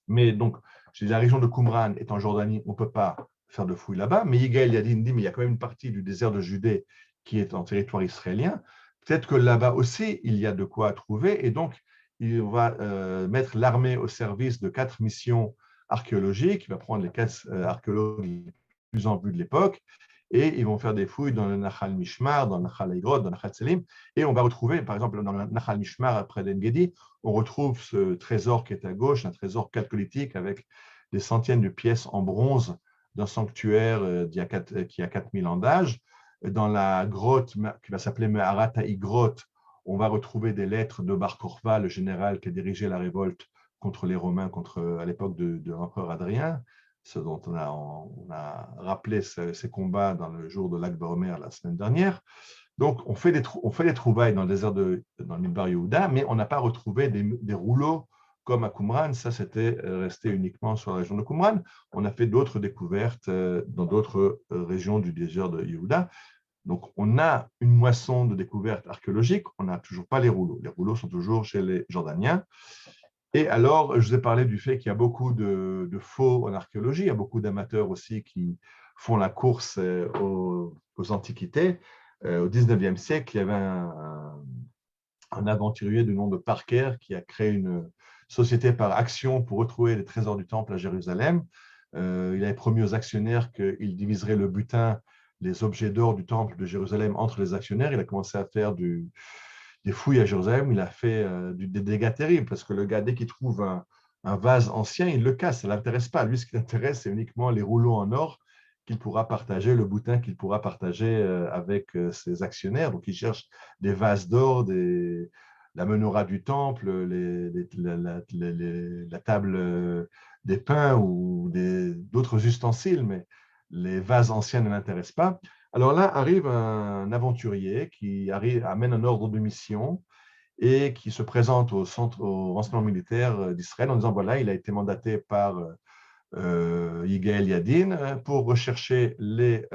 Mais donc, la région de Qumran est en Jordanie, on ne peut pas faire de fouilles là-bas. Mais Yigal Yadin dit, mais il y a quand même une partie du désert de Judée qui est en territoire israélien. Peut-être que là-bas aussi, il y a de quoi trouver. Et donc, il va mettre l'armée au service de 4 missions archéologiques. Il va prendre les 4 archéologues les plus en vue de l'époque. Et ils vont faire des fouilles dans le Nachal Mishmar, dans le Nachal Eigrod, dans le Nachal Selim. Et on va retrouver, par exemple, dans le Nachal Mishmar, près d'En-Gedi, on retrouve ce trésor qui est à gauche, un trésor chalcolithique avec des centaines de pièces en bronze d'un sanctuaire qui a 4000 ans d'âge. Dans la grotte qui va s'appeler Meharat Haigrot, on va retrouver des lettres de Bar Korva, le général qui a dirigé la révolte contre les Romains à l'époque de l'empereur Adrien, ce dont on a rappelé ces combats dans le jour de l'Akba Omer la semaine dernière. Donc, on fait des trouvailles dans le désert dans le Midbar Yehuda, mais on n'a pas retrouvé des rouleaux comme à Qumran. Ça, c'était resté uniquement sur la région de Qumran. On a fait d'autres découvertes dans d'autres régions du désert de Yehuda. Donc, on a une moisson de découvertes archéologiques, on n'a toujours pas les rouleaux. Les rouleaux sont toujours chez les Jordaniens. Et alors, je vous ai parlé du fait qu'il y a beaucoup de faux en archéologie. Il y a beaucoup d'amateurs aussi qui font la course aux antiquités. Au 19e siècle, il y avait un aventurier du nom de Parker qui a créé une société par action pour retrouver les trésors du temple à Jérusalem. Il avait promis aux actionnaires qu'il diviserait le butin, les objets d'or du temple de Jérusalem entre les actionnaires. Il a commencé à faire des fouilles à Jérusalem. Il a fait des dégâts terribles parce que le gars, dès qu'il trouve un vase ancien, il le casse. Ça ne l'intéresse pas. Lui, ce qui l'intéresse, c'est uniquement les rouleaux en or qu'il pourra partager, le butin qu'il pourra partager avec ses actionnaires. Donc, il cherche des vases d'or, la menorah du temple, la table des pains ou d'autres ustensiles, mais les vases anciens ne l'intéressent pas. Alors là arrive un aventurier qui amène un ordre de mission et qui se présente au renseignement militaire d'Israël en disant voilà, il a été mandaté par Yigael Yadin pour rechercher les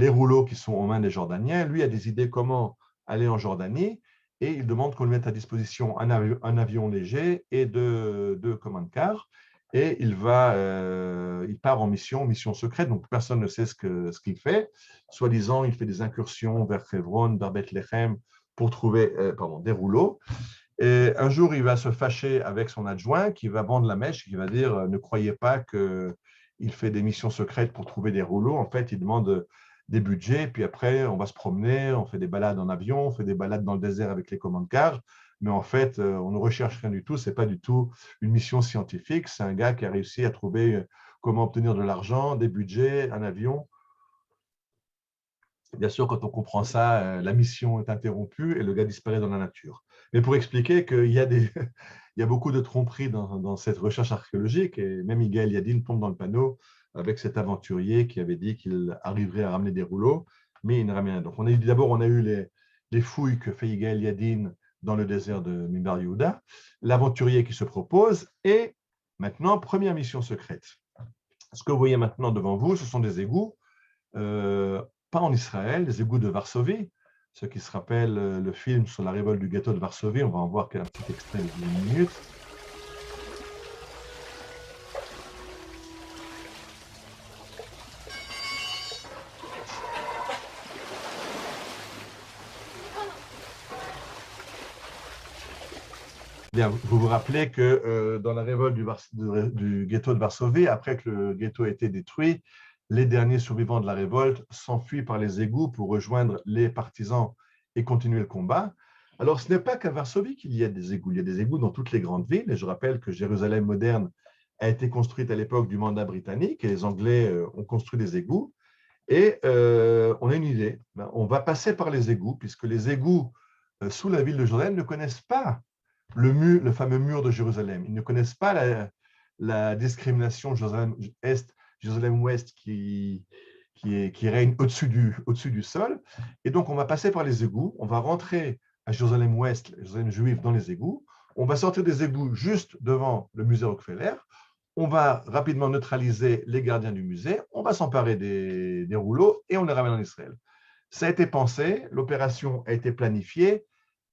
rouleaux qui sont aux mains des Jordaniens. Lui a des idées comment aller en Jordanie et il demande qu'on lui mette à disposition un avion léger et deux command-cars. Et il part en mission secrète, donc personne ne sait ce qu'il fait. Soi-disant, il fait des incursions vers Hebron, vers Bethléem pour trouver des rouleaux. Et un jour, il va se fâcher avec son adjoint qui va vendre la mèche, qui va dire ne croyez pas qu'il fait des missions secrètes pour trouver des rouleaux. En fait, il demande des budgets, puis après, on va se promener, on fait des balades en avion, on fait des balades dans le désert avec les command-cars, mais en fait, on ne recherche rien du tout, ce n'est pas du tout une mission scientifique, c'est un gars qui a réussi à trouver comment obtenir de l'argent, des budgets, un avion. Bien sûr, quand on comprend ça, la mission est interrompue et le gars disparaît dans la nature. Mais pour expliquer qu'il y a, il y a beaucoup de tromperies dans cette recherche archéologique, et même Yigael Yadin tombe dans le panneau avec cet aventurier qui avait dit qu'il arriverait à ramener des rouleaux, mais il ne ramène rien. Donc, d'abord, on a eu les fouilles que fait Yigael Yadin dans le désert de Midbar Yehuda, l'aventurier qui se propose, et maintenant, première mission secrète. Ce que vous voyez maintenant devant vous, ce sont des égouts, pas en Israël, les égouts de Varsovie. Ceux qui se rappellent le film sur la révolte du ghetto de Varsovie, on va en voir un petit extrait de 10 minutes. Bien, vous vous rappelez que dans la révolte du ghetto de Varsovie, après que le ghetto a été détruit, les derniers survivants de la révolte s'enfuient par les égouts pour rejoindre les partisans et continuer le combat. Alors, ce n'est pas qu'à Varsovie qu'il y a des égouts. Il y a des égouts dans toutes les grandes villes. Et je rappelle que Jérusalem moderne a été construite à l'époque du mandat britannique et les Anglais ont construit des égouts. Et on a une idée. On va passer par les égouts, puisque les égouts sous la ville de Jérusalem ne connaissent pas le fameux mur de Jérusalem. Ils ne connaissent pas la discrimination Jérusalem-Est, Jérusalem-Ouest qui règne au-dessus du sol. Et donc, on va passer par les égouts, on va rentrer à Jérusalem-Ouest, Jérusalem juive, dans les égouts, on va sortir des égouts juste devant le musée Rockefeller, on va rapidement neutraliser les gardiens du musée, on va s'emparer des rouleaux et on les ramène en Israël. Ça a été pensé, l'opération a été planifiée,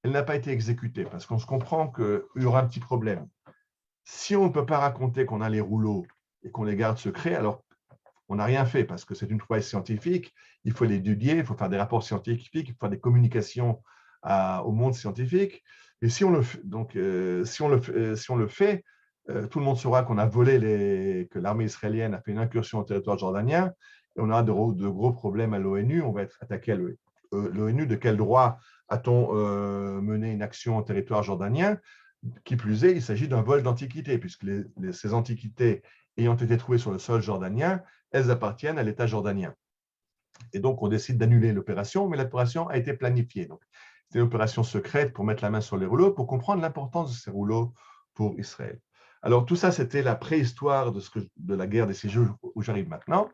elle n'a pas été exécutée parce qu'on se comprend qu'il y aura un petit problème. Si on ne peut pas raconter qu'on a les rouleaux et qu'on les garde secrets, alors on n'a rien fait parce que c'est une trouvaille scientifique, il faut l'étudier, il faut faire des rapports scientifiques, il faut faire des communications au monde scientifique. Et si on le fait, tout le monde saura qu'on a que l'armée israélienne a fait une incursion au territoire jordanien et on aura de gros problèmes à l'ONU, on va être attaqué à l'ONU. De quel droit a-t-on mené une action au territoire jordanien? Qui plus est, il s'agit d'un vol d'antiquités, puisque ces antiquités ayant été trouvées sur le sol jordanien, elles appartiennent à l'État jordanien. Et donc, on décide d'annuler l'opération, mais l'opération a été planifiée. Donc, c'est une opération secrète pour mettre la main sur les rouleaux, pour comprendre l'importance de ces rouleaux pour Israël. Alors, tout ça, c'était la préhistoire de la guerre des 6 jours où j'arrive maintenant.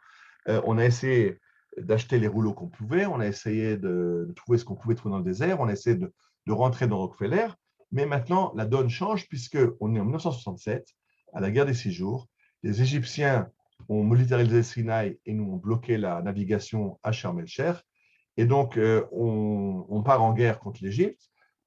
On a essayé d'acheter les rouleaux qu'on pouvait, on a essayé de trouver ce qu'on pouvait trouver dans le désert, on a essayé de rentrer dans Rockefeller, mais maintenant, la donne change puisqu'on est en 1967, à la guerre des 6 jours. Les Égyptiens ont militarisé le Sinaï et nous ont bloqué la navigation à Sharm el-Sheikh. Et donc, on part en guerre contre l'Égypte.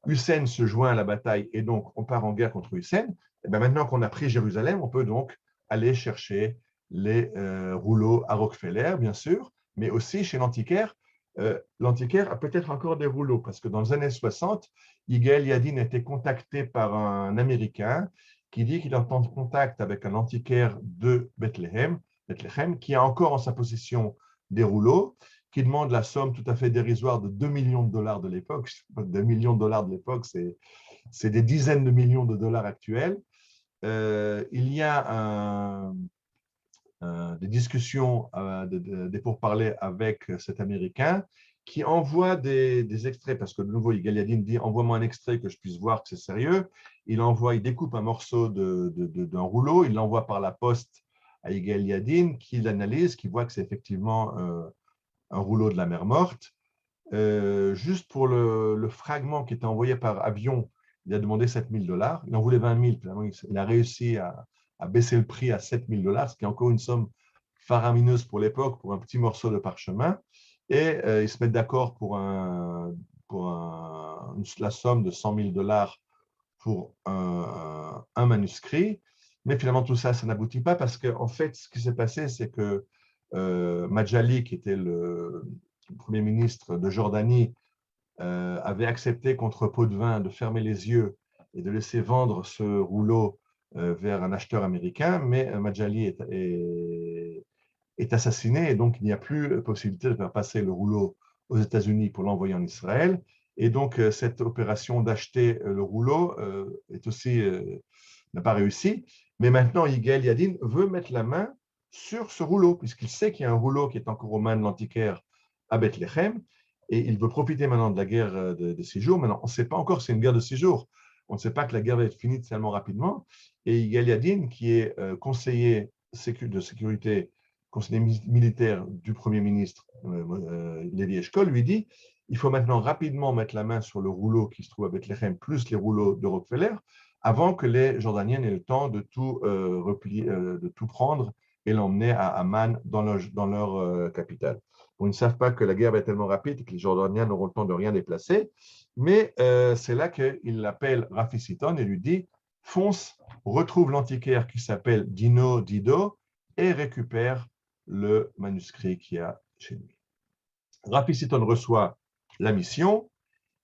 Hussein se joint à la bataille et donc on part en guerre contre Hussein. Et bien maintenant qu'on a pris Jérusalem, on peut donc aller chercher les rouleaux à Rockefeller, bien sûr, mais aussi chez l'antiquaire. L'antiquaire a peut-être encore des rouleaux, parce que dans les années 60, Yigael Yadin a été contacté par un Américain qui dit qu'il est en contact avec un antiquaire de Bethléem, qui a encore en sa possession des rouleaux, qui demande la somme tout à fait dérisoire de 2 millions de dollars de l'époque. 2 millions de dollars de l'époque, c'est des dizaines de millions de dollars actuels. Il y a des discussions, des pourparlers avec cet Américain qui envoie des extraits, parce que de nouveau, Yigael Yadin dit « envoie-moi un extrait que je puisse voir que c'est sérieux ». Il découpe un morceau d'un rouleau, il l'envoie par la poste à Yigael Yadin, qui l'analyse, qui voit que c'est effectivement un rouleau de la mer Morte. Juste pour le fragment qui était envoyé par avion, il a demandé 7 000 $. Il en voulait 20 000. Finalement, il a réussi à baisser le prix à 7 000 $, ce qui est encore une somme faramineuse pour l'époque, pour un petit morceau de parchemin. Et ils se mettent d'accord pour la somme de 100 000 $ pour un manuscrit. Mais finalement, tout ça, ça n'aboutit pas parce qu'en fait, ce qui s'est passé, c'est que Majali, qui était le Premier ministre de Jordanie, avait accepté contre pot de vin de fermer les yeux et de laisser vendre ce rouleau vers un acheteur américain, mais Majali est assassiné et donc il n'y a plus possibilité de faire passer le rouleau aux États-Unis pour l'envoyer en Israël. Et donc cette opération d'acheter le rouleau n'a pas réussi. Mais maintenant, Yigael Yadin veut mettre la main sur ce rouleau, puisqu'il sait qu'il y a un rouleau qui est encore aux mains de l'antiquaire à Bethléem, et il veut profiter maintenant de la guerre de 6 jours. Maintenant, on ne sait pas encore si c'est une guerre de 6 jours. On ne sait pas que la guerre va être finie tellement rapidement. Et Yigael Yadin, qui est conseiller de sécurité, conseiller militaire du Premier ministre Levi Eshkol, lui dit il faut maintenant rapidement mettre la main sur le rouleau qui se trouve à Bethléem, plus les rouleaux de Rockefeller, avant que les Jordaniens aient le temps de tout replier, de tout prendre et l'emmener à Amman dans leur capitale. Ils ne savent pas que la guerre va être tellement rapide que les Jordaniens n'auront le temps de rien déplacer, mais c'est là qu'il appelle Rafi Siton et lui dit fonce, retrouve l'antiquaire qui s'appelle Dino Dido et récupère le manuscrit qu'il y a chez lui. Rafi Siton reçoit la mission.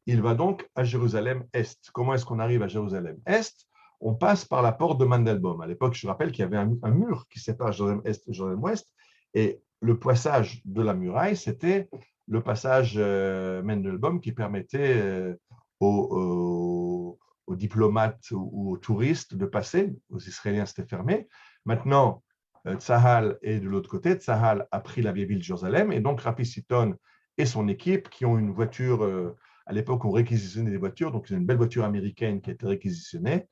Il va donc à Jérusalem-Est. Comment est-ce qu'on arrive à Jérusalem-Est? On passe par la porte de Mandelbaum. À l'époque, je rappelle qu'il y avait un mur qui sépare Jérusalem-Est et Jérusalem-Ouest. Et le passage de la muraille, c'était le passage Mandelbaum qui permettait aux diplomates ou aux touristes de passer. Aux Israéliens, c'était fermé. Maintenant, Tzahal est de l'autre côté. Tzahal a pris la vieille ville de Jérusalem. Et donc, Rafi Siton et son équipe, qui ont une voiture... à l'époque, on réquisitionnait des voitures, donc c'est une belle voiture américaine qui a été réquisitionnée,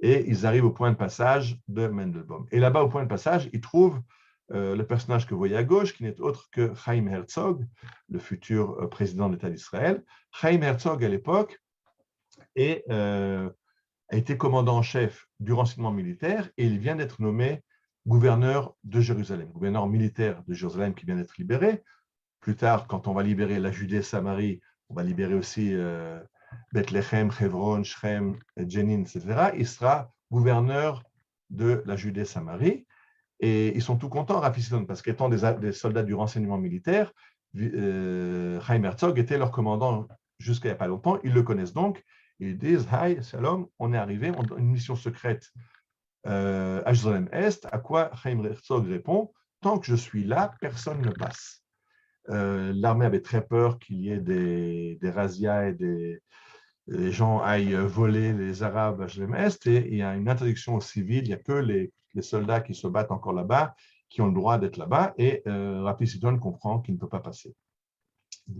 et ils arrivent au point de passage de Mandelbaum. Et là-bas, au point de passage, ils trouvent le personnage que vous voyez à gauche, qui n'est autre que Chaim Herzog, le futur président de l'État d'Israël. Chaim Herzog, à l'époque, a été commandant en chef du renseignement militaire, et il vient d'être nommé gouverneur de Jérusalem, gouverneur militaire de Jérusalem qui vient d'être libéré. Plus tard, quand on va libérer la Judée-Samarie, on va libérer aussi Bethléem, Hebron, Shrem, Jenin, etc. Il sera gouverneur de la Judée-Samarie. Et ils sont tout contents, Rafi Siton, parce qu'étant des soldats du renseignement militaire, Chaim Herzog était leur commandant jusqu'à il n'y a pas longtemps. Ils le connaissent donc. Ils disent « Hi, shalom, on est arrivé, on a une mission secrète à Jérusalem-Est ». À quoi Chaim Herzog répond « Tant que je suis là, personne ne passe ». L'armée avait très peur qu'il y ait des razzias et les gens aillent voler les Arabes à Jérusalem-Est, et il y a une interdiction aux civils, il n'y a que les soldats qui se battent encore là-bas qui ont le droit d'être là-bas, et Rafi Siton comprend qu'il ne peut pas passer.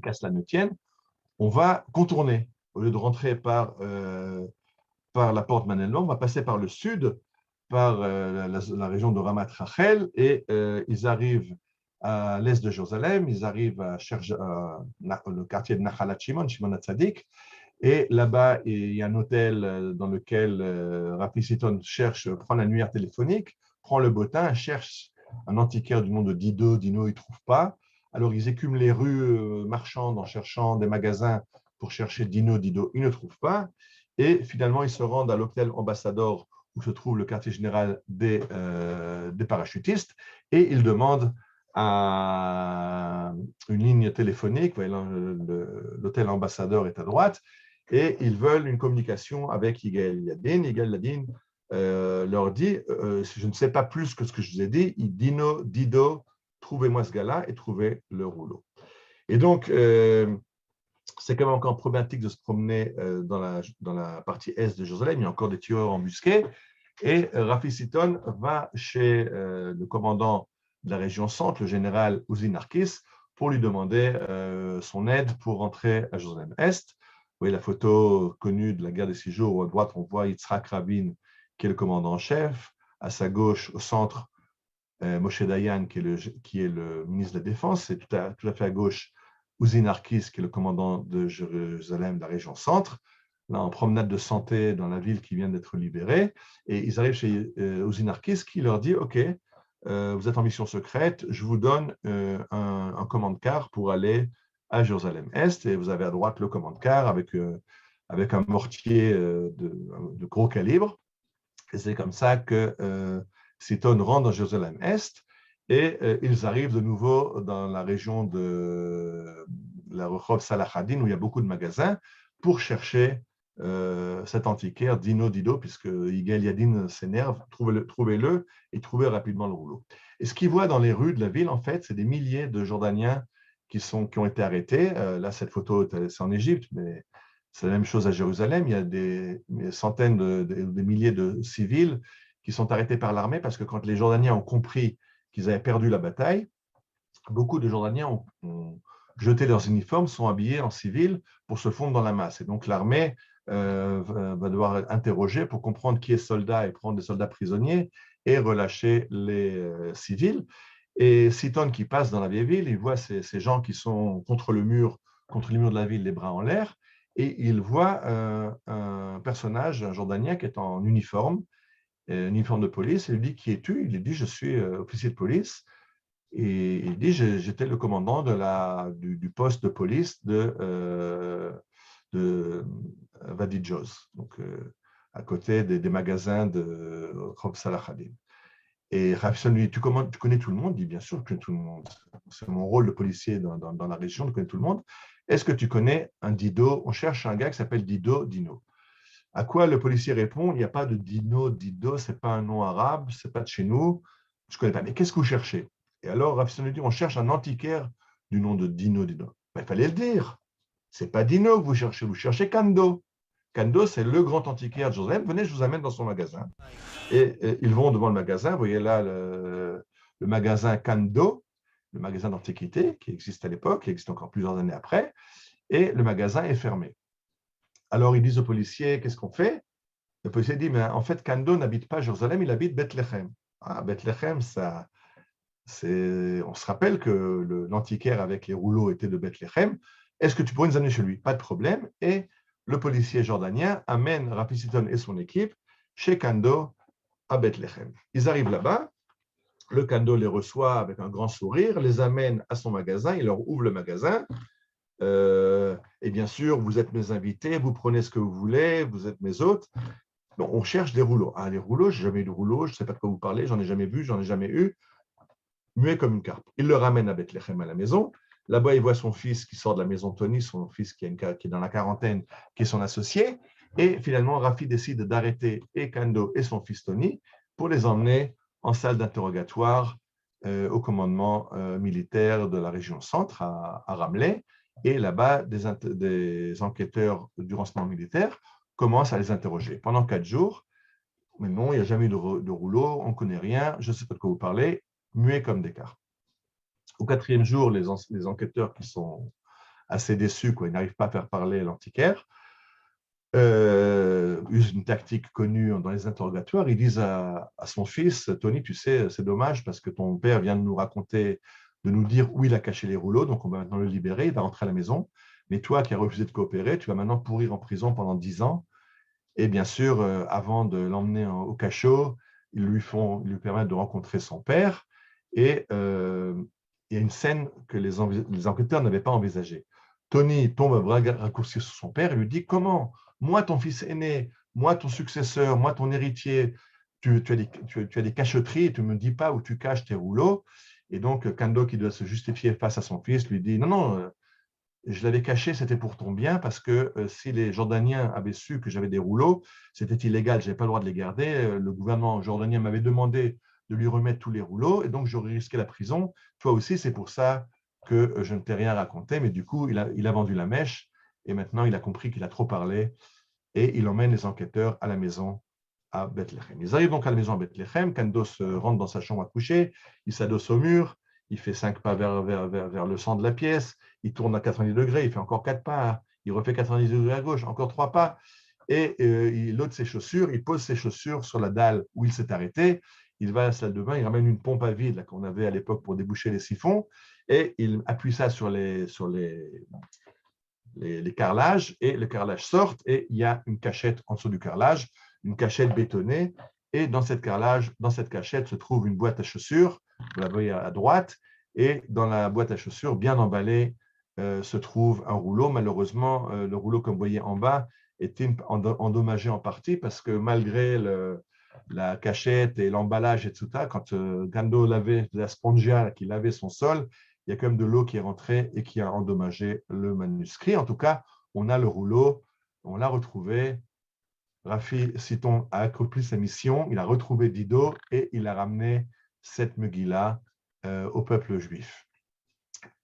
Qu'à cela ne tienne, on va contourner. Au lieu de rentrer par la porte Mandelbaum, on va passer par le sud, par la région de Ramat Rachel, et ils arrivent à l'est de Jérusalem, ils arrivent à le quartier de Nachalat Shimon, Shimon HaTzadik, et là-bas, il y a un hôtel dans lequel Rafi Siton prend l'annuaire téléphonique, prend le bottin, cherche un antiquaire du nom de Dino, il ne trouve pas. Alors, ils écument les rues marchandes en cherchant des magasins pour chercher Dino, il ne trouve pas. Et finalement, ils se rendent à l'hôtel Ambassador où se trouve le quartier général des des parachutistes et il demande à une ligne téléphonique, l'hôtel ambassadeur est à droite, et ils veulent une communication avec Yigael Yadin. Yigael Yadin leur dit je ne sais pas plus que ce que je vous ai dit, Dido, trouvez-moi ce gars-là et trouvez le rouleau. Et donc, c'est quand même encore problématique de se promener dans la partie est de Jérusalem. Il y a encore des tueurs embusqués. Et Rafi Siton va chez le commandant de la région centre, le général Uzi Narkis, pour lui demander son aide pour rentrer à Jérusalem-Est. Vous voyez la photo connue de la guerre des 6 jours, où à droite, on voit Yitzhak Rabin, qui est le commandant en chef. À sa gauche, au centre, Moshe Dayan, qui est le ministre de la Défense. Et tout à fait à gauche, Uzi Narkis, qui est le commandant de Jérusalem, de la région centre, là en promenade de santé dans la ville qui vient d'être libérée. Et ils arrivent chez Uzi Narkis qui leur dit « Ok, vous êtes en mission secrète, je vous donne un commande-car pour aller à Jérusalem-Est. Et vous avez à droite le commande-car avec un mortier de gros calibre. Et c'est comme ça que Siton rentre dans Jérusalem-Est. Et ils arrivent de nouveau dans la région de la Rehov Salahadin, où il y a beaucoup de magasins, pour chercher cet antiquaire Dido, puisque Yigael Yadin s'énerve, trouvez-le et trouvez rapidement le rouleau. Et ce qu'il voit dans les rues de la ville, en fait, c'est des milliers de Jordaniens qui ont été arrêtés. Là, cette photo, c'est en Égypte, mais c'est la même chose à Jérusalem. Il y a des centaines, des milliers de civils qui sont arrêtés par l'armée parce que quand les Jordaniens ont compris qu'ils avaient perdu la bataille, beaucoup de Jordaniens ont jeté leurs uniformes, sont habillés en civil pour se fondre dans la masse. Et donc l'armée va devoir interroger pour comprendre qui est soldat et prendre des soldats prisonniers et relâcher les civils. Et Siton qui passe dans la vieille ville, il voit ces gens qui sont contre les murs de la ville, les bras en l'air, et il voit un personnage, un Jordanien qui est en uniforme de police, et il lui dit « Qui es-tu » Il lui dit « Je suis officier de police ». Et il dit « J'étais le commandant du poste de police de Vadi Joz, donc à côté des magasins de Rehov Salahadin. » Et Rafi lui dit « Tu connais tout le monde ?» Il dit « Bien sûr, je connais tout le monde. C'est mon rôle de policier dans la région, de connaître tout le monde. Est-ce que tu connais un Dido ? On cherche un gars qui s'appelle Dino. » À quoi le policier répond « Il n'y a pas de Dido, ce n'est pas un nom arabe, ce n'est pas de chez nous, je ne connais pas. Mais qu'est-ce que vous cherchez ?» Et alors Rafi lui dit « On cherche un antiquaire du nom de Dino. » Ben, il fallait le dire. Ce n'est pas Dino que vous cherchez Kando. Kando, c'est le grand antiquaire de Jérusalem. Venez, je vous amène dans son magasin. Et ils vont devant le magasin. Vous voyez là le magasin Kando, le magasin d'antiquité qui existe à l'époque, qui existe encore plusieurs années après. Et le magasin est fermé. Alors ils disent au policier, qu'est-ce qu'on fait? Le policier dit, mais en fait, Kando n'habite pas Jérusalem, il habite Bethléem. Ah, Bethléem, on se rappelle que l'antiquaire avec les rouleaux était de Bethléem. Est-ce que tu pourrais nous amener chez lui? Pas de problème. Et le policier jordanien amène Rafi Siton et son équipe chez Kando à Bethléem. Ils arrivent là-bas, le Kando les reçoit avec un grand sourire, les amène à son magasin, il leur ouvre le magasin. Et bien sûr, vous êtes mes invités, vous prenez ce que vous voulez, vous êtes mes hôtes. Bon, on cherche des rouleaux. Ah, les rouleaux, je n'ai jamais eu de rouleaux, je ne sais pas de quoi vous parlez, j'en ai jamais vu, j'en ai jamais eu. Muet comme une carpe. Il le ramène à Bethléem à la maison. Là-bas, il voit son fils qui sort de la maison Tony, son fils qui est dans la quarantaine, qui est son associé. Et finalement, Rafi décide d'arrêter et Kando et son fils Tony pour les emmener en salle d'interrogatoire au commandement militaire de la région centre à Ramleh. Et là-bas, des enquêteurs du renseignement militaire commencent à les interroger. Pendant 4 jours, mais non, il n'y a jamais eu de rouleau, on ne connaît rien, je ne sais pas de quoi vous parlez, muets comme des carpes. Au 4e jour, les enquêteurs qui sont assez déçus, ils n'arrivent pas à faire parler l'antiquaire, usent une tactique connue dans les interrogatoires. Ils disent à son fils, Tony, tu sais, c'est dommage parce que ton père vient de nous raconter, de nous dire où il a caché les rouleaux, donc on va maintenant le libérer, il va rentrer à la maison. Mais toi qui as refusé de coopérer, tu vas maintenant pourrir en prison pendant 10 ans. Et bien sûr, avant de l'emmener au cachot, ils lui permettent de rencontrer son père. Et il y a une scène que les enquêteurs n'avaient pas envisagée. Tony tombe à bras raccourcis sur son père et lui dit « Comment ? Moi, ton fils aîné, moi, ton successeur, moi, ton héritier, tu as des cacheteries et tu ne me dis pas où tu caches tes rouleaux. Et donc, Kando, qui doit se justifier face à son fils, lui dit, non, non, je l'avais caché, c'était pour ton bien, parce que si les Jordaniens avaient su que j'avais des rouleaux, c'était illégal, je n'avais pas le droit de les garder. Le gouvernement jordanien m'avait demandé de lui remettre tous les rouleaux, et donc j'aurais risqué la prison. Toi aussi, c'est pour ça que je ne t'ai rien raconté, mais du coup, il a vendu la mèche, et maintenant, il a compris qu'il a trop parlé, et il emmène les enquêteurs à la maison à Bethléem. Ils arrivent donc à la maison à Bethléem, Kando rentre dans sa chambre à coucher, il s'adosse au mur, il fait 5 pas vers le centre de la pièce, il tourne à 90 degrés, il fait encore 4 pas, il refait 90 degrés à gauche, encore 3 pas, et il ôte ses chaussures, il pose ses chaussures sur la dalle où il s'est arrêté, il va à la salle de bain, il ramène une pompe à vide qu'on avait à l'époque pour déboucher les siphons, et il appuie ça sur les carrelages, et le carrelage sort, et il y a une cachette en dessous du carrelage, une cachette bétonnée, et dans cette cachette se trouve une boîte à chaussures, vous la voyez à droite, et dans la boîte à chaussures, bien emballée, se trouve un rouleau. Malheureusement, le rouleau, comme vous voyez en bas, était endommagé en partie, parce que malgré la cachette et l'emballage, etc., quand Kando lavait de la spongia qui lavait son sol, il y a quand même de l'eau qui est rentrée et qui a endommagé le manuscrit. En tout cas, on a le rouleau, on l'a retrouvé. Rafi Siton a accompli sa mission, il a retrouvé Dido et il a ramené cette Megillah au peuple juif.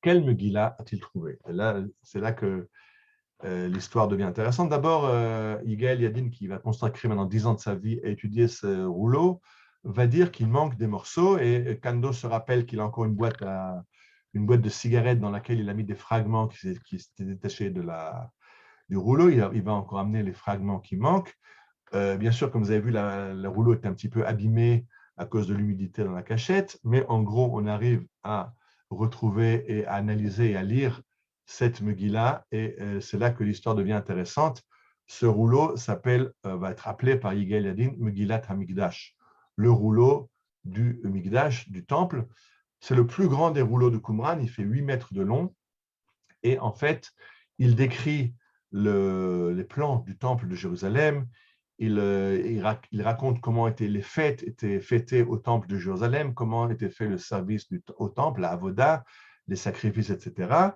Quelle Megillah a-t-il trouvé? C'est là que l'histoire devient intéressante. D'abord, Yigael Yadin, qui va consacrer maintenant 10 ans de sa vie à étudier ce rouleau, va dire qu'il manque des morceaux, et Kando se rappelle qu'il a encore une boîte de cigarettes dans laquelle il a mis des fragments qui s'étaient détachés du rouleau. Il va encore amener les fragments qui manquent. Bien sûr, comme vous avez vu, le rouleau est un petit peu abîmé à cause de l'humidité dans la cachette, mais en gros, on arrive à retrouver et à analyser et à lire cette Megillah, et c'est là que l'histoire devient intéressante. Ce rouleau va être appelé par Yigael Yadin Megillat HaMikdash, le rouleau du Mikdash, du temple. C'est le plus grand des rouleaux de Qumran, il fait 8 mètres de long, et en fait, il décrit les plans du temple de Jérusalem. Il raconte comment les fêtes étaient fêtées au temple de Jérusalem, comment était fait le service au temple, la avoda, les sacrifices, etc.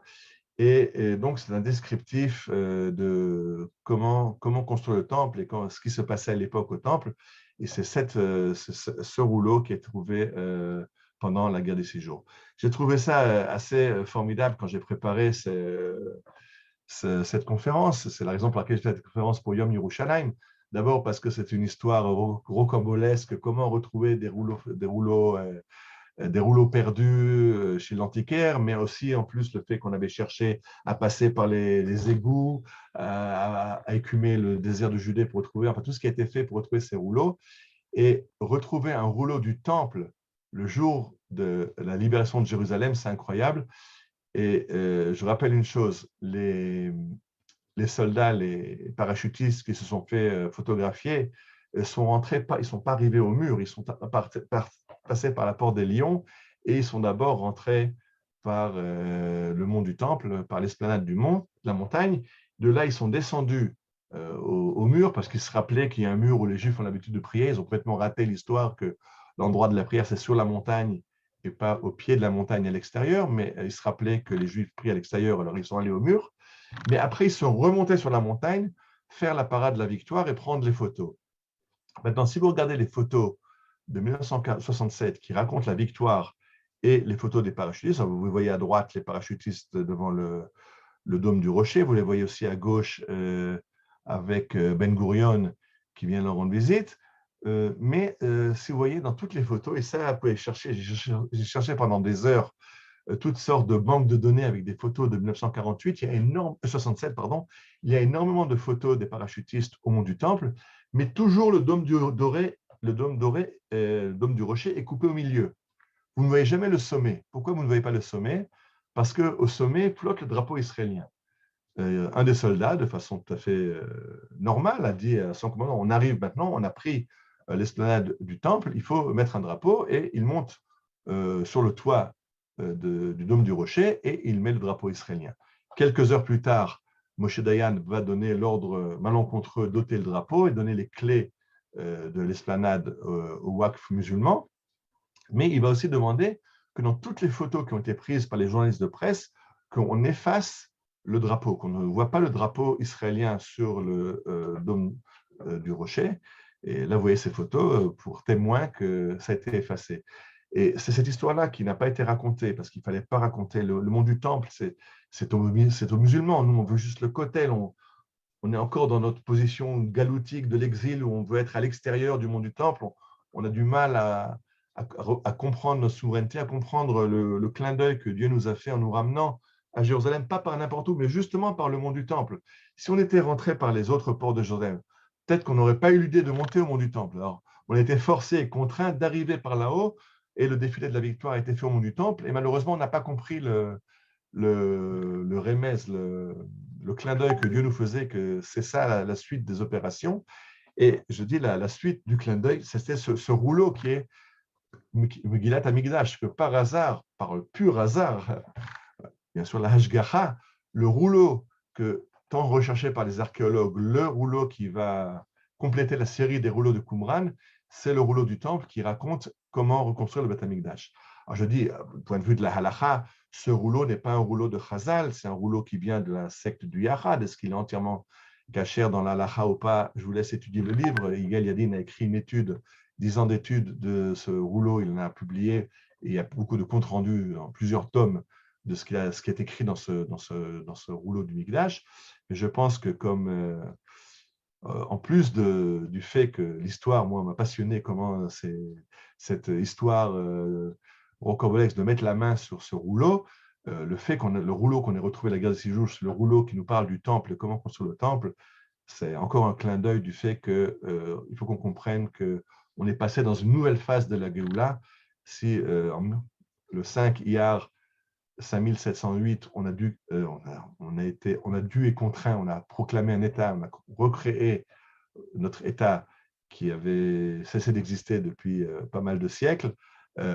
Et donc, c'est un descriptif de comment construire le temple et ce qui se passait à l'époque au temple. Et c'est ce rouleau qui est trouvé pendant la guerre des 6 jours. J'ai trouvé ça assez formidable quand j'ai préparé cette conférence. C'est la raison pour laquelle j'ai fait cette conférence pour Yom Yerushalayim. D'abord parce que c'est une histoire rocambolesque, comment retrouver des rouleaux perdus chez l'antiquaire, mais aussi en plus le fait qu'on avait cherché à passer par les égouts, à écumer le désert de Judée pour retrouver, enfin tout ce qui a été fait pour retrouver ces rouleaux, et retrouver un rouleau du temple le jour de la libération de Jérusalem, c'est incroyable. Et je rappelle une chose, les soldats, les parachutistes qui se sont fait photographier sont rentrés, ils ne sont pas arrivés au mur, ils sont passés par la porte des Lions, et ils sont d'abord rentrés par le mont du Temple, par l'esplanade du mont, la montagne. De là, ils sont descendus au mur, parce qu'ils se rappelaient qu'il y a un mur où les Juifs ont l'habitude de prier. Ils ont complètement raté l'histoire que l'endroit de la prière, c'est sur la montagne et pas au pied de la montagne à l'extérieur, mais ils se rappelaient que les Juifs prient à l'extérieur, alors ils sont allés au mur. Mais après, ils sont remontés sur la montagne, faire la parade de la victoire et prendre les photos. Maintenant, si vous regardez les photos de 1967 qui racontent la victoire et les photos des parachutistes, vous voyez à droite les parachutistes devant le dôme du rocher, vous les voyez aussi à gauche avec Ben Gurion qui vient leur rendre visite. Mais si vous voyez dans toutes les photos, et ça, vous pouvez chercher, j'ai cherché pendant des heures toutes sortes de banques de données avec des photos de 1948, 67, il y a énormément de photos des parachutistes au mont du Temple, mais toujours le dôme du rocher est coupé au milieu. Vous ne voyez jamais le sommet. Pourquoi vous ne voyez pas le sommet? Parce qu'au sommet flotte le drapeau israélien. Un des soldats, de façon tout à fait normale, a dit à son commandant, on arrive maintenant, on a pris l'esplanade du temple, il faut mettre un drapeau, et il monte sur le toit du dôme du rocher et il met le drapeau israélien. Quelques heures plus tard, Moshe Dayan va donner l'ordre malencontreux d'ôter le drapeau et donner les clés de l'esplanade au Waqf musulman, mais il va aussi demander que dans toutes les photos qui ont été prises par les journalistes de presse, qu'on efface le drapeau, qu'on ne voit pas le drapeau israélien sur le dôme du rocher. Et là, vous voyez ces photos pour témoin que ça a été effacé. Et c'est cette histoire-là qui n'a pas été racontée, parce qu'il ne fallait pas raconter le mont du Temple, c'est aux musulmans. Nous, on veut juste le Kotel. On est encore dans notre position galoutique de l'exil où on veut être à l'extérieur du mont du Temple. On a du mal à comprendre notre souveraineté, à comprendre le clin d'œil que Dieu nous a fait en nous ramenant à Jérusalem, pas par n'importe où, mais justement par le mont du Temple. Si on était rentré par les autres ports de Jérusalem, peut-être qu'on n'aurait pas eu l'idée de monter au mont du Temple. Alors, on a été forcé et contraint d'arriver par là-haut, et le défilé de la victoire a été fait au mont du Temple, et malheureusement, on n'a pas compris le remez, le clin d'œil que Dieu nous faisait, que c'est ça la suite des opérations. Et je dis, la suite du clin d'œil, c'était ce rouleau qui est Megillat Hamikdash, que par hasard, par le pur hasard, bien sûr la Hashgacha, le rouleau que tant recherché par les archéologues, le rouleau qui va compléter la série des rouleaux de Qumran, c'est le rouleau du temple qui raconte comment reconstruire le Beth Hamikdash. Alors je dis, du point de vue de la halacha, ce rouleau n'est pas un rouleau de Chazal, c'est un rouleau qui vient de la secte du Yachad. Est-ce qu'il est entièrement caché dans la halacha ou pas? Je vous laisse étudier le livre. Yigal Yadin a écrit une étude, 10 ans d'études de ce rouleau, il en a publié, et il y a beaucoup de comptes rendus en plusieurs tomes de ce qui est écrit dans ce rouleau du Mikdash. Mais je pense que comme en plus du fait que l'histoire, moi, m'a passionné, comment cette histoire rocambolesque de mettre la main sur ce rouleau, le fait le rouleau qu'on ait retrouvé la guerre des 6 jours, le rouleau qui nous parle du temple et comment construire le temple, c'est encore un clin d'œil du fait qu'il faut qu'on comprenne qu'on est passé dans une nouvelle phase de la Géoula. Si le 5 Iyar 5708, on a dû et contraint, on a proclamé un État, on a recréé notre État qui avait cessé d'exister depuis pas mal de siècles.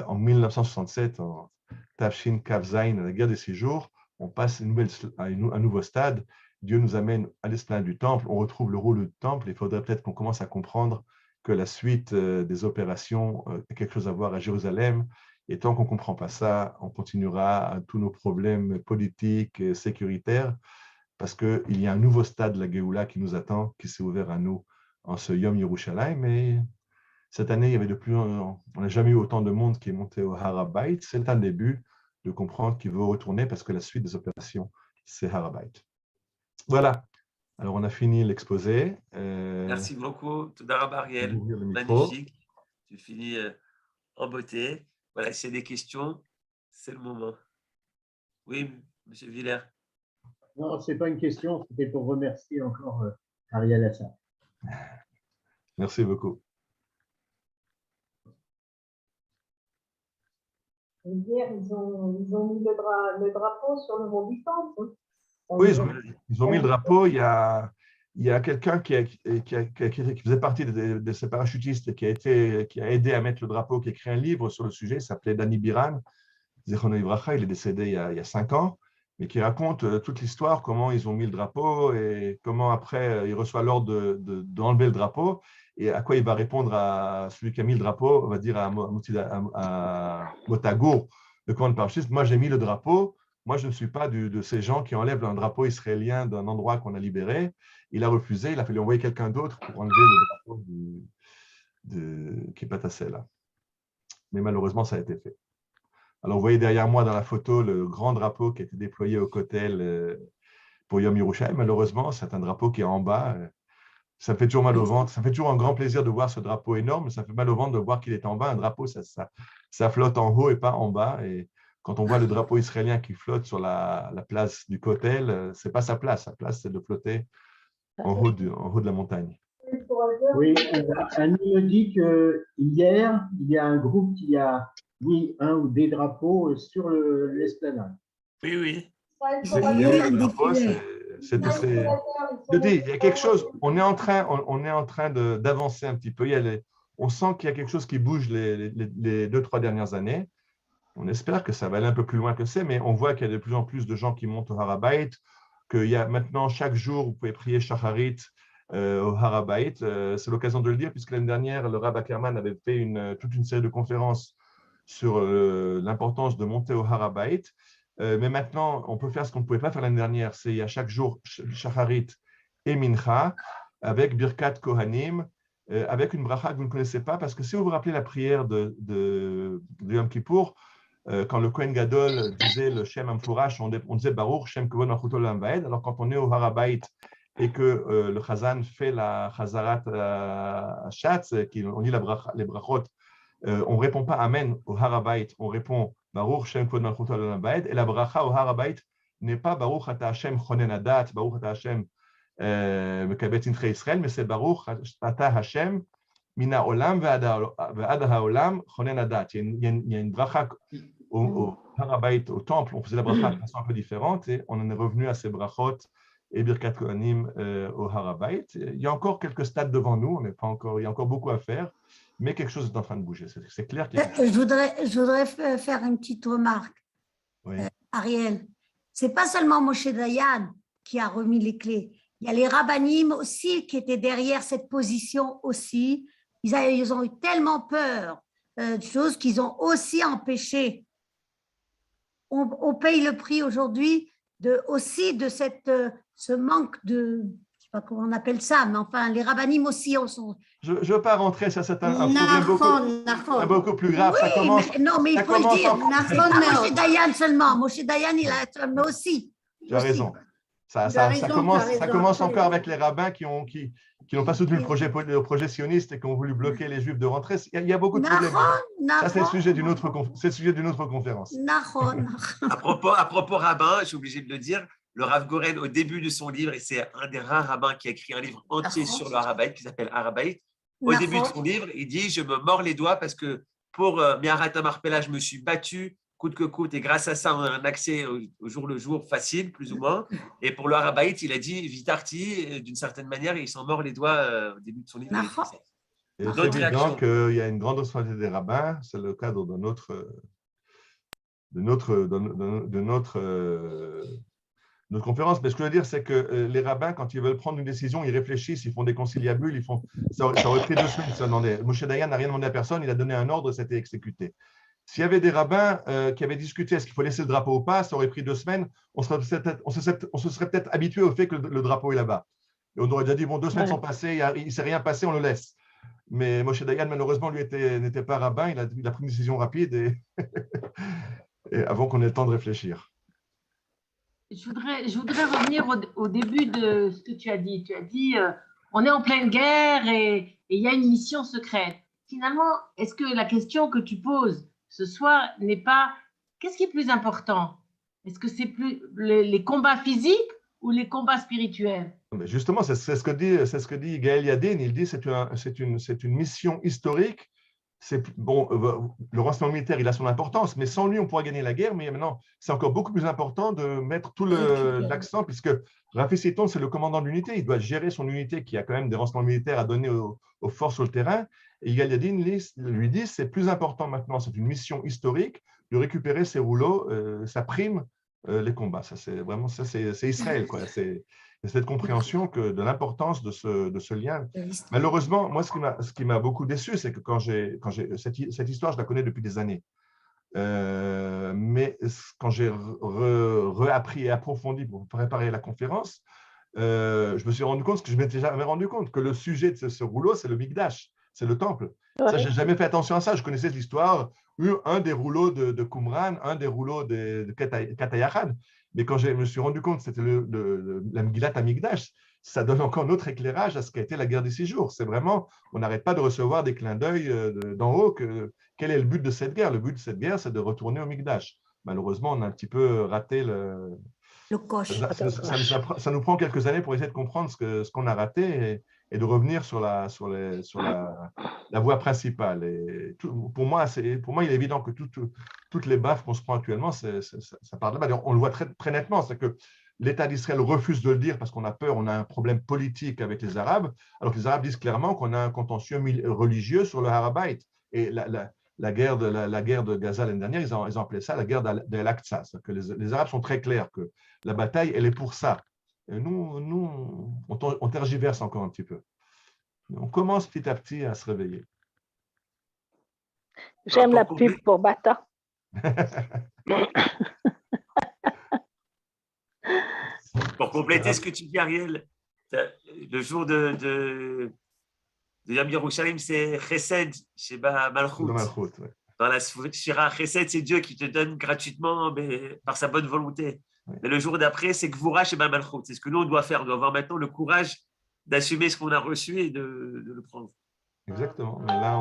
En 1967, en Tafshin Kavzaïn, à la guerre des 6 jours, on passe à un nouveau stade. Dieu nous amène à l'esplanade du temple, on retrouve le rôle du temple. Il faudrait peut-être qu'on commence à comprendre que la suite des opérations a quelque chose à voir à Jérusalem. Et tant qu'on ne comprend pas ça, on continuera à tous nos problèmes politiques et sécuritaires, parce qu'il y a un nouveau stade de la Géoula qui nous attend, qui s'est ouvert à nous en ce Yom Yerushalayim. Et cette année, il y avait on n'a jamais eu autant de monde qui est monté au Har HaBayit. C'est un début de comprendre qu'il veut retourner, parce que la suite des opérations, c'est Har HaBayit. Voilà. Alors, on a fini l'exposé. Merci beaucoup. Toda Rabba Ariel. Magnifique. Tu finis en beauté. Voilà, s'il y a des questions, c'est le moment. Oui, M. Villers. Non, ce n'est pas une question, c'était pour remercier encore Ariel Hassan. Merci beaucoup. Hier, ils ont mis le drapeau sur le mont du Temple. Oui, ils ont mis le drapeau. Il y a quelqu'un qui faisait partie de ces parachutistes qui a aidé à mettre le drapeau, qui a écrit un livre sur le sujet, il s'appelait Dani Biran, Zichrono Livracha, il est décédé il y a 5 ans, mais qui raconte toute l'histoire, comment ils ont mis le drapeau et comment après il reçoit l'ordre d'enlever le drapeau, et à quoi il va répondre à celui qui a mis le drapeau, on va dire à Motagour, le commandant parachutiste, moi j'ai mis le drapeau. Moi, je ne suis pas de ces gens qui enlèvent un drapeau israélien d'un endroit qu'on a libéré. Il a refusé, il a fallu envoyer quelqu'un d'autre pour enlever le drapeau de Kippat HaSela. Mais malheureusement, ça a été fait. Alors, vous voyez derrière moi dans la photo le grand drapeau qui a été déployé au Kotel pour Yom Yerushalayim. Malheureusement, c'est un drapeau qui est en bas. Ça me fait toujours mal au ventre. Ça me fait toujours un grand plaisir de voir ce drapeau énorme. Ça me fait mal au ventre de voir qu'il est en bas. Un drapeau, ça flotte en haut et pas en bas. Et quand on voit le drapeau israélien qui flotte sur la place du Kotel, ce n'est pas sa place. Sa place, c'est de flotter en haut de la montagne. Oui, Annie me dit qu'hier, il y a un groupe qui a mis un ou des drapeaux sur l'esplanade. Oui, oui. Je dis, il y a quelque chose, on est en train d'avancer un petit peu. On sent qu'il y a quelque chose qui bouge les 2-3 dernières années. On espère que ça va aller un peu plus loin que ça, mais on voit qu'il y a de plus en plus de gens qui montent au Har HaBayit, qu'il y a maintenant, chaque jour, vous pouvez prier Shacharit au Har HaBayit. C'est l'occasion de le dire, puisque l'année dernière, le Rav Ackerman avait fait toute une série de conférences sur l'importance de monter au Har HaBayit. Mais maintenant, on peut faire ce qu'on ne pouvait pas faire l'année dernière, c'est à chaque jour Shacharit et Mincha, avec Birkat Kohanim, avec une bracha que vous ne connaissez pas, parce que si vous vous rappelez la prière de Yom Kippour, quand le Kohen Gadol disait le Shem Amfourash, on disait Baruch Shem Kavod Malchuto Olam Vaed. Alors quand on est au Har HaBayit et que le Chazan fait la Chazarat Shatz, on dit les brachot, on ne répond pas Amen au Har HaBayit, on répond Baruch Shem Kavod Malchuto Olam Vaed. Et la bracha au Har HaBayit n'est pas Baruch Ata Hashem Chonen Adat, Baruch Ata Hashem Mekabet Intre Israël, mais c'est Baruch Ata Hashem Mina Olam Ve'ad HaOlam Chonen Adat. Il y a une bracha au Har HaBayit, au temple, on faisait la bracha de façon un peu différente et on en est revenu à ces brachot et Birkat Kohanim au Har HaBayit. Il y a encore quelques stades devant nous, on n'est pas encore, il y a encore beaucoup à faire, mais quelque chose est en train de bouger. C'est clair qu'il y a quelque chose. Je voudrais faire une petite remarque. Oui. Ariel, c'est pas seulement Moshe Dayan qui a remis les clés. Il y a les rabbanim aussi qui étaient derrière cette position aussi. Ils ont eu tellement peur de choses qu'ils ont aussi empêché. On paye le prix aujourd'hui aussi de ce manque de, je ne sais pas comment on appelle ça, mais enfin, les rabbanim aussi sont… Je ne veux pas rentrer, ça c'est un problème beaucoup plus grave. Oui, ça commence, mais il faut le dire. commence Pas Moshe Dayan seulement. Moshe Dayan, il a mais aussi. Tu as raison. Ça commence encore avec les rabbins qui n'ont pas soutenu le projet sioniste et qui ont voulu bloquer les Juifs de rentrer. Il y a beaucoup de problèmes. Ça, c'est le sujet d'une autre conférence. À propos rabbin, je suis obligé de le dire, le Rav Goren, au début de son livre, et c'est un des rares rabbins qui a écrit un livre entier sur le Har HaBayit, qui s'appelle Har HaBayit, au début de son livre, il dit « Je me mords les doigts parce que pour Me'arat HaMarpela, je me suis battu coûte que coûte, et grâce à ça, on a un accès au jour le jour facile, plus ou moins. Et pour le Har HaBayit, il a dit Vitarti, d'une certaine manière, et il s'en mord les doigts au début de son livre. Et c'est évident qu'il y a une grande responsabilité des rabbins, c'est le cadre de notre conférence. Mais ce que je veux dire, c'est que les rabbins, quand ils veulent prendre une décision, ils réfléchissent, ils font des conciliabules, ça aurait pris 2 semaines. Moshe Dayan n'a rien demandé à personne, il a donné un ordre, ça a été exécuté. S'il y avait des rabbins qui avaient discuté est-ce qu'il faut laisser le drapeau ou pas, ça aurait pris 2 semaines, on se serait peut-être habitué au fait que le drapeau est là-bas. Et on aurait déjà dit, bon, 2 semaines sont passées, il ne s'est rien passé, on le laisse. Mais Moshe Dayan, malheureusement, lui n'était pas rabbin, il a pris une décision rapide et avant qu'on ait le temps de réfléchir. Je voudrais revenir au début de ce que tu as dit. Tu as dit, on est en pleine guerre et il y a une mission secrète. Finalement, est-ce que la question que tu poses ce soir n'est pas qu'est-ce qui est plus important? Est-ce que c'est plus les combats physiques ou les combats spirituels? Mais justement, c'est ce que dit Gaël Yadin. Il dit c'est une mission historique. Bon, le renseignement militaire, il a son importance, mais sans lui, on pourra gagner la guerre. Mais maintenant, c'est encore beaucoup plus important de mettre tout l'accent, puisque Rafi Seiton, c'est le commandant de l'unité. Il doit gérer son unité qui a quand même des renseignements militaires à donner aux forces sur le terrain. Et Gaël Yadin lui dit c'est plus important maintenant, c'est une mission historique de récupérer ces rouleaux, ça prime les combats. Ça, c'est vraiment c'est Israël, quoi. C'est cette compréhension de l'importance de ce lien. Malheureusement, moi, ce qui m'a beaucoup déçu, c'est que quand j'ai cette histoire, je la connais depuis des années. Mais quand j'ai réappris et approfondi pour préparer la conférence, je me suis rendu compte, ce que je m'étais jamais rendu compte, que le sujet de ce rouleau, c'est le Mikdash, c'est le temple. Ouais. Ça, je n'ai jamais fait attention à ça. Je connaissais l'histoire, un des rouleaux de Qumran, un des rouleaux de Katayachad. Mais quand je me suis rendu compte que c'était la Megillat Hamikdash, ça donne encore un autre éclairage à ce qu'a été la guerre des 6 jours. C'est vraiment, on n'arrête pas de recevoir des clins d'œil d'en haut. Quel est le but de cette guerre? Le but de cette guerre, c'est de retourner au Mikdash. Malheureusement, on a un petit peu raté le coche. Ça nous prend quelques années pour essayer de comprendre ce qu'on a raté et de revenir sur la voie principale. Et pour moi, il est évident que toutes les baffes qu'on se prend actuellement, ça part de là-bas. On le voit très nettement, c'est que l'État d'Israël refuse de le dire parce qu'on a peur, on a un problème politique avec les Arabes, alors que les Arabes disent clairement qu'on a un contentieux religieux sur le Har HaBayit. Et la guerre de Gaza l'année dernière, ils ont appelé ça la guerre de l'Aqsa. Que les Arabes sont très clairs que la bataille, elle est pour ça. Et nous on tergiverse encore un petit peu. On commence petit à petit à se réveiller. J'aime la pour pub pour Bata. Pour compléter ce que tu dis, Ariel, le jour de Yom Yerushalayim, c'est Chesed, Sheba Malchut. Ouais. Dans la Shira, Chesed, c'est Dieu qui te donne gratuitement, mais par sa bonne volonté. Ouais. Mais le jour d'après, c'est Gvura, Sheba Malchut. C'est ce que nous, on doit faire. On doit avoir maintenant le courage d'assumer ce qu'on a reçu et de le prendre. Exactement. Mais là,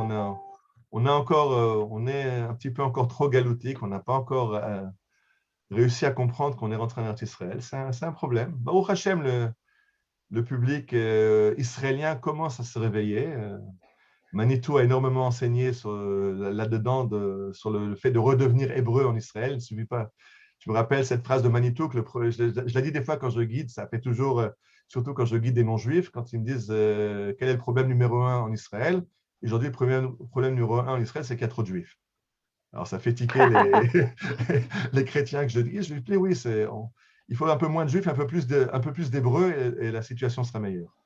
on est un petit peu encore trop galoutique. On n'a pas encore réussi à comprendre qu'on est rentré en Eretz Israël. C'est un problème. Baruch Hashem, le public israélien commence à se réveiller. Manitou a énormément enseigné là-dedans sur le fait de redevenir hébreu en Israël. Il suffit pas. Je me rappelle cette phrase de Manitou, je la dis des fois quand je guide, ça fait toujours, surtout quand je guide des non-juifs, quand ils me disent quel est le problème numéro 1 en Israël. Aujourd'hui, le problème numéro 1 en Israël, c'est qu'il y a trop de juifs. Alors, ça fait tiquer les chrétiens que je dis. Je lui dis, oui, il faut un peu moins de juifs, un peu plus d'hébreux et la situation sera meilleure.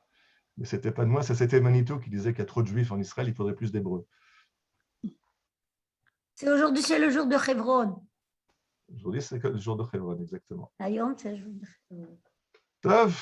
Mais ce n'était pas de moi, c'était Manitou qui disait qu'il y a trop de juifs en Israël, il faudrait plus d'hébreux. Aujourd'hui, c'est le jour de Hebron. Aujourd'hui, c'est le jour de Hebron, exactement. Ayom, c'est le jour de Hebron. Tov.